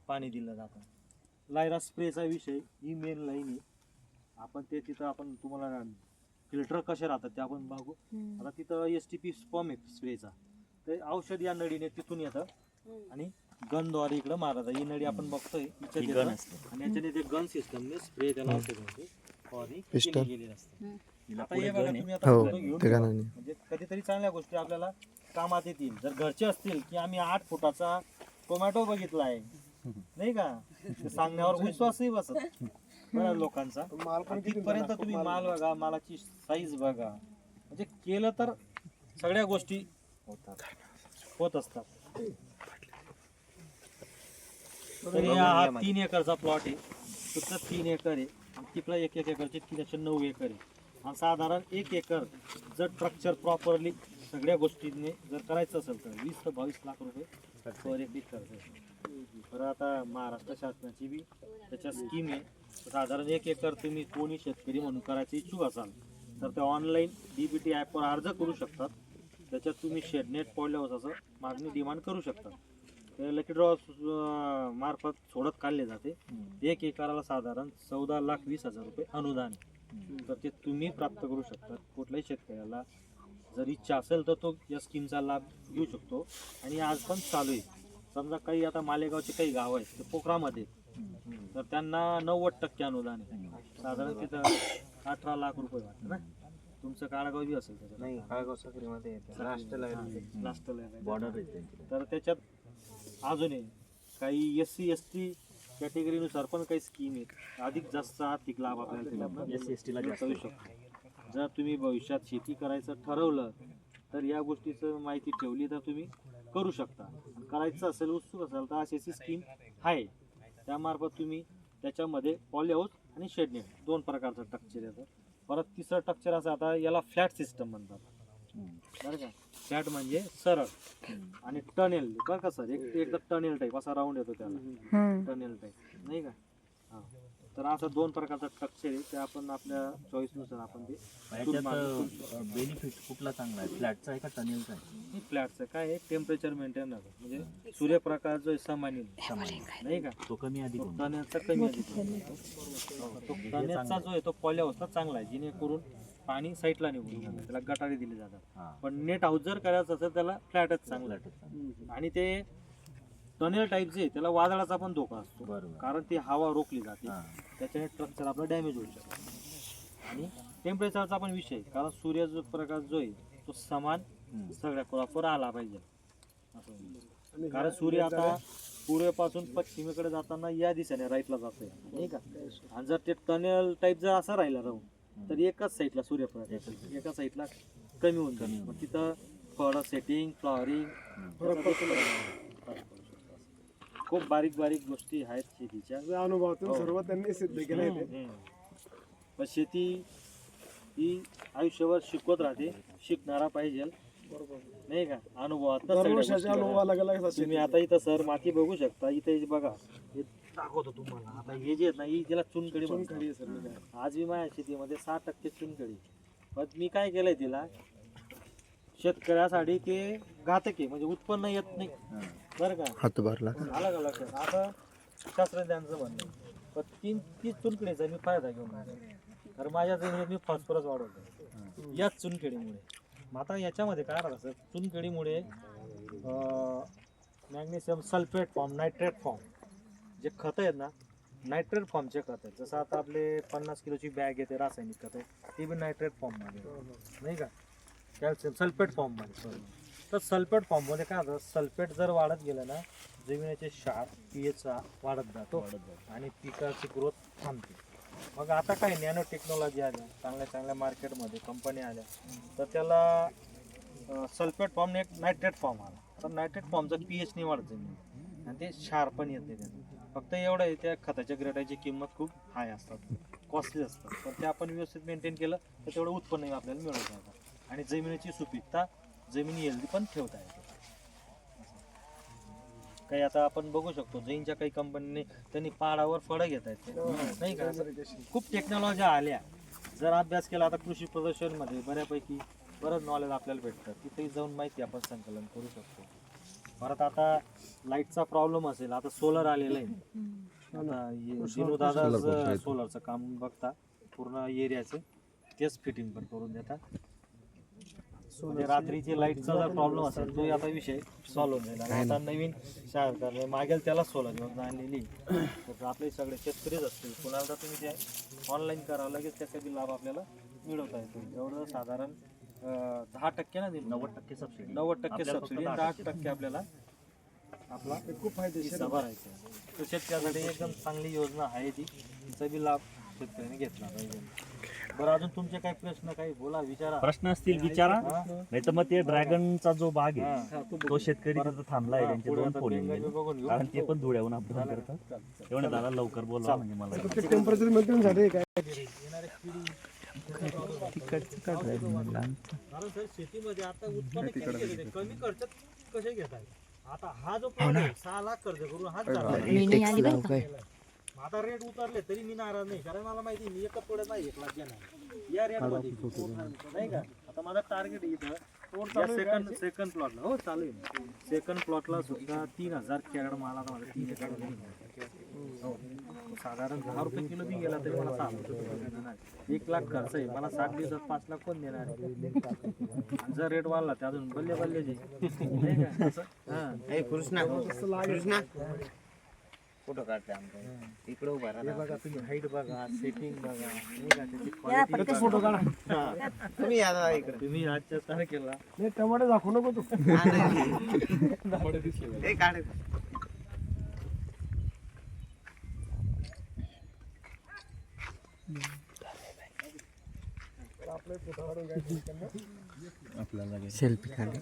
पाणी दिलं जातं. लायरा स्प्रेचा विषय ही मेन लाईन आहे. आपण ते तिथं आपण तुम्हाला फिल्टर कसे राहतात ते आपण बघू. आता तिथं STP स्पॉम आहे स्प्रेचा, ते औषध या नळीने तिथून येतं आणि गनद्वारे इकडं मारत. ही नळी आपण बघतोय हिच्यात ही येतं, गन असते. आणि याच्याने ते गन सिस्टमने स्प्रे त्याला औषधांची फवारणी पिस्टन. केली गेलेली असते. हिला आता पुढे हे बघा गन आहे. तुम्ही आता हो फोटो घेऊन ते ठेवा. गाणं म्हणजे कधीतरी चांगल्या गोष्टी आपल्याला कामात येतील. जर घरचे असतील की आम्ही 8 फुटाचा टोमॅटो बघितला आहे नाही का, ते सांगण्यावर विश्वासही बसत बऱ्याच लोकांचा. माल पण आणि किती तिथपर्यंत तुम्ही माल बघा, मालाची साईज बघा, म्हणजे केलं तर सगळ्या गोष्टी होत असतात. तरी हा 3 एकरचा प्लॉट आहे, फक्त 3 एकर आहे, आणि तिकडं 1 एकरचे 309 एकर आहे. आणि साधारण 1 एकर जर स्ट्रक्चर प्रॉपरली सगळ्या गोष्टींनी जर करायचं असेल तर 20 ते 22 लाख रुपये पर एकर खर्च येतो. तर आता महाराष्ट्र शासनाची बी त्याच्या स्कीम आहे. साधारण 1 एकर तुम्ही कोणी शेतकरी म्हणून करायचे इच्छुक असाल तर ते ऑनलाईन DBT ॲपवर अर्ज करू शकतात. त्याच्यात तुम्ही शेडनेट पॉइंट असं मागणी डिमांड करू शकता. ते लकी ड्रॉ मार्फत सोडत काढले जाते. 1 एकराला साधारण 14,20,000 रुपये अनुदान आहे. तर ते तुम्ही प्राप्त करू शकता. कुठल्याही शेतकऱ्याला जर इच्छा असेल तर तो या स्कीमचा लाभ घेऊ शकतो. आणि आज पण चालू आहे. समजा काही आता मालेगावचे काही गाव आहेत ते पोखरामध्ये, तर त्यांना 90% अनुदान आहे. साधारण तिथं 18 लाख रुपये वाटतं ना. तुमचं काळगाव बी असेल त्याच्यात? नाही, काळगाव साखरेमध्ये येतं. लास्ट लास्ट बॉर्डर आहे त्यांची. तर त्याच्यात अजून आहे काही SC ST कॅटेगरीनुसार पण काही स्कीम आहेत. अधिक जास्त आर्थिक लाभ आपल्याला SC ST ला जास्त मिळू शकतो. जर तुम्ही भविष्यात शेती करायचं ठरवलं तर या गोष्टीचं माहिती ठेवली तर तुम्ही करू शकता. करायचं असेल, उत्सुक असेल तर अशी स्कीम आहे. त्यामार्फत तुम्ही त्याच्यामध्ये पॉली हाऊस आणि शेडनेट 2 प्रकारचं स्ट्रक्चर येतं. परत तिसरं स्ट्रक्चर असं, आता याला फ्लॅट सिस्टम म्हणतात बरं का. फ्लॅट म्हणजे सरळ आणि टनेल बरं का सर, एकदा टनेल टाईप असा राऊंड येतो त्याला, टनेल टाईप नाही का. हां, तर असं 2 प्रकारचं स्ट्रक्चर आहे. ते आपण आपल्या चॉईसनुसार आपण ते बेनिफिट कुठला चांगला आहे, फ्लॅटचा आहे का टनेलचा आहे? फ्लॅटचं काय आहे, टेम्परेचर मेंटेन राहतं, म्हणजे सूर्यप्रकाश जो समान नाही का, तो कमी अधिक तो टनेलचा कमी अधिक तो टनेलचा जो आहे तो पॉली हाऊसचा चांगला आहे, जेणेकरून पाणी साईडला निघून जातं, त्याला गटारी दिली जातात. पण नेट हाऊस जर करायचं असेल त्याला फ्लॅटच चांगला आहे. आणि ते टनेल टाईप जे त्याला वादळाचा पण धोका असतो, कारण ती हवा रोखली जाते, त्याच्याने स्ट्रक्चर आपलं डॅमेज होऊ शकतो. आणि टेम्परेचरचा पण विषय, कारण सूर्याचा प्रकाश जो आहे तो समान सगळ्या प्रॉपर आला पाहिजे असं. कारण सूर्य आता पूर्वेपासून पश्चिमेकडे जाताना या दिशेने राईटला जातोय नाही का. आणि जर ते टनेल टाईप जर असं राहिलं राहून तर एकाच साईडला सूर्यप्रकाश, एका साईडला कमी होऊन जाईल. मग तिथं फळ सेटिंग, फ्लॉवरिंग खूप बारीक बारीक गोष्टी आहेत शेतीच्या. अनुभवातून सर्व त्यांनी सिद्ध केलं. पण शेती ही आयुष्यभर शिकवत राहते, शिकणारा पाहिजे नाही का. अनुभवात तुम्ही आता इथं सर माती बघू शकता, इथे बघा हे दाखवतो तुम्हाला. आता हे जे आहेत ना, ही त्याला चुनखडी म्हणतात. आज मी माझ्या शेतीमध्ये 6% चुनखडी. पण मी काय केलंय तिला, शेतकऱ्यासाठी ते घातक आहे, म्हणजे उत्पन्न येत नाही बरं का. हातभारला आलं का लक्षात. आता शास्त्रज्ञांचं म्हणणं, पण 3 चुनखडीचा मी फायदा घेऊन आलो, तर माझ्या जमिनीत मी फॉस्फरस वाढवतो याच चुनखडीमुळे. मग आता याच्यामध्ये काय राहतं सर, चुनखडीमुळे magnesium sulphate form, nitrate form जे खतं आहेत ना, नायट्रेट फॉर्मचे खत आहेत. जसं आता आपले 50 किलोची बॅग येते रासायनिक खत आहे, ती बी नायट्रेट फॉर्ममध्ये नाही का, कॅल्शियम सल्फेट फॉर्ममध्ये. तर सल्फेट फॉर्ममध्ये काय होतं, सल्फेट जर वाढत गेलं ना, जमिनीचे क्षार pH वाढत जातो आणि पिकाची ग्रोथ थांबते. मग आता काय नॅनो टेक्नॉलॉजी आल्या, चांगल्या चांगल्या मार्केटमध्ये कंपन्या आल्या, तर त्याला सल्फेट फॉर्म एक नायट्रेट फॉर्म आला. तर नायट्रेट फॉर्मचा pH नाही वाढत जमिनीत आणि ते क्षार पण येत नाही त्याचं. फक्त एवढं आहे, त्या खताच्या ग्रेडाची किंमत खूप हाय असतात, कॉस्टली असतात. पण ते आपण व्यवस्थित मेंटेन केलं तर तेवढं उत्पन्न आपल्याला मिळत जातं आणि जमिनीची सुपीकता, जमीन हेल्दी पण ठेवता येते. काही आता आपण बघू शकतो जैनच्या काही कंपनीने त्यांनी पहाडावर फळं घेत आहेत नाही का. खूप टेक्नॉलॉजी आल्या. जर अभ्यास केला, आता कृषी प्रदर्शनमध्ये बऱ्यापैकी बरंच नॉलेज आपल्याला भेटतं, तिथेही जाऊन माहिती आपण संकलन करू शकतो. परत आता लाईटचा प्रॉब्लेम असेल, आता सोलर आलेलं आहे. आता जिनू दादा सोलरचं काम बघता पूर्ण एरियाचं, तेच फिटिंग पण करून देतात. म्हणजे रात्रीची लाईटचा जर प्रॉब्लेम असेल तो आता विषय सॉल्व्ह होऊन जाईल. आता नवीन सरकारने मागेल त्याला सोलर योजना आणलेली, तर आपले सगळे शेतकरीच असतील, कुणाला तर तुम्ही ते ऑनलाईन करावं लगेच त्याचा बी लाभ आपल्याला मिळवता येतो. एवढं साधारण 10% ना दिलं, 90% सबसिडी, 90% सबसिडी, 10% आपल्याला आपला खूप फायदेशीर भरायचा. तर शेतकऱ्यासाठी एकदम चांगली योजना आहे ती, तिचा बी लाभ शेतकऱ्यांनी घेतला पाहिजे. बरं, अजून तुमचे काही प्रश्न काही बोला, विचारा. प्रश्न असतील विचारा, नाही तर मग ते ड्रॅगनचा जो भाग आहे तो शेतकरी तिथं थांबला आहे, त्यांचे 2 फोन येईल, कारण ते पण धुळ्याहून अपडाऊन करतात. एवढं दादा लवकर बोला म्हणजे मला टेम्परेचर मेंटेन झाले काय. कारण सर शेतीमध्ये आता उत्पन्न किती घेते, कमी खर्चात कसे घेताय. आता हा जो प्लॉट आहे 6 लाख खर्च करून हाच झाला. आता रेट उतरले तरी मी नाराज नाही, कारण मला माहिती मी एका पुढे नाही 1 लाख घेणार या रेट मध्ये नाही का. आता माझा टार्गेट इथं सेकंड प्लॉटला हो चालू आहे. सेकंड प्लॉटला सुद्धा 3000 कॅरेट माल आता माझा 3 एकर हो. साधारण 10 रुपये किलो बी गेला तरी मला 6 रुपये 1 लाख खर्च आहे. मला 60 दिवसात 5 लाख कोण देणार आहे. जर रेट वाढला ते अजून बल्ले बल्ले जे नाही का असं. कृष्णा फोटो काढते आमचा इकडे उभा राहा. बघा तुम्ही हाईट बघा, सेटिंग बघा नाही का, त्याची क्वालिटी फोटो काढा. तुम्ही या इकडे. तुम्ही आजच्या तारखेला नाही टमाटे दाखवू नको तू. आपलं फोटो काढून घ्यायचं. सेल्फी काढ.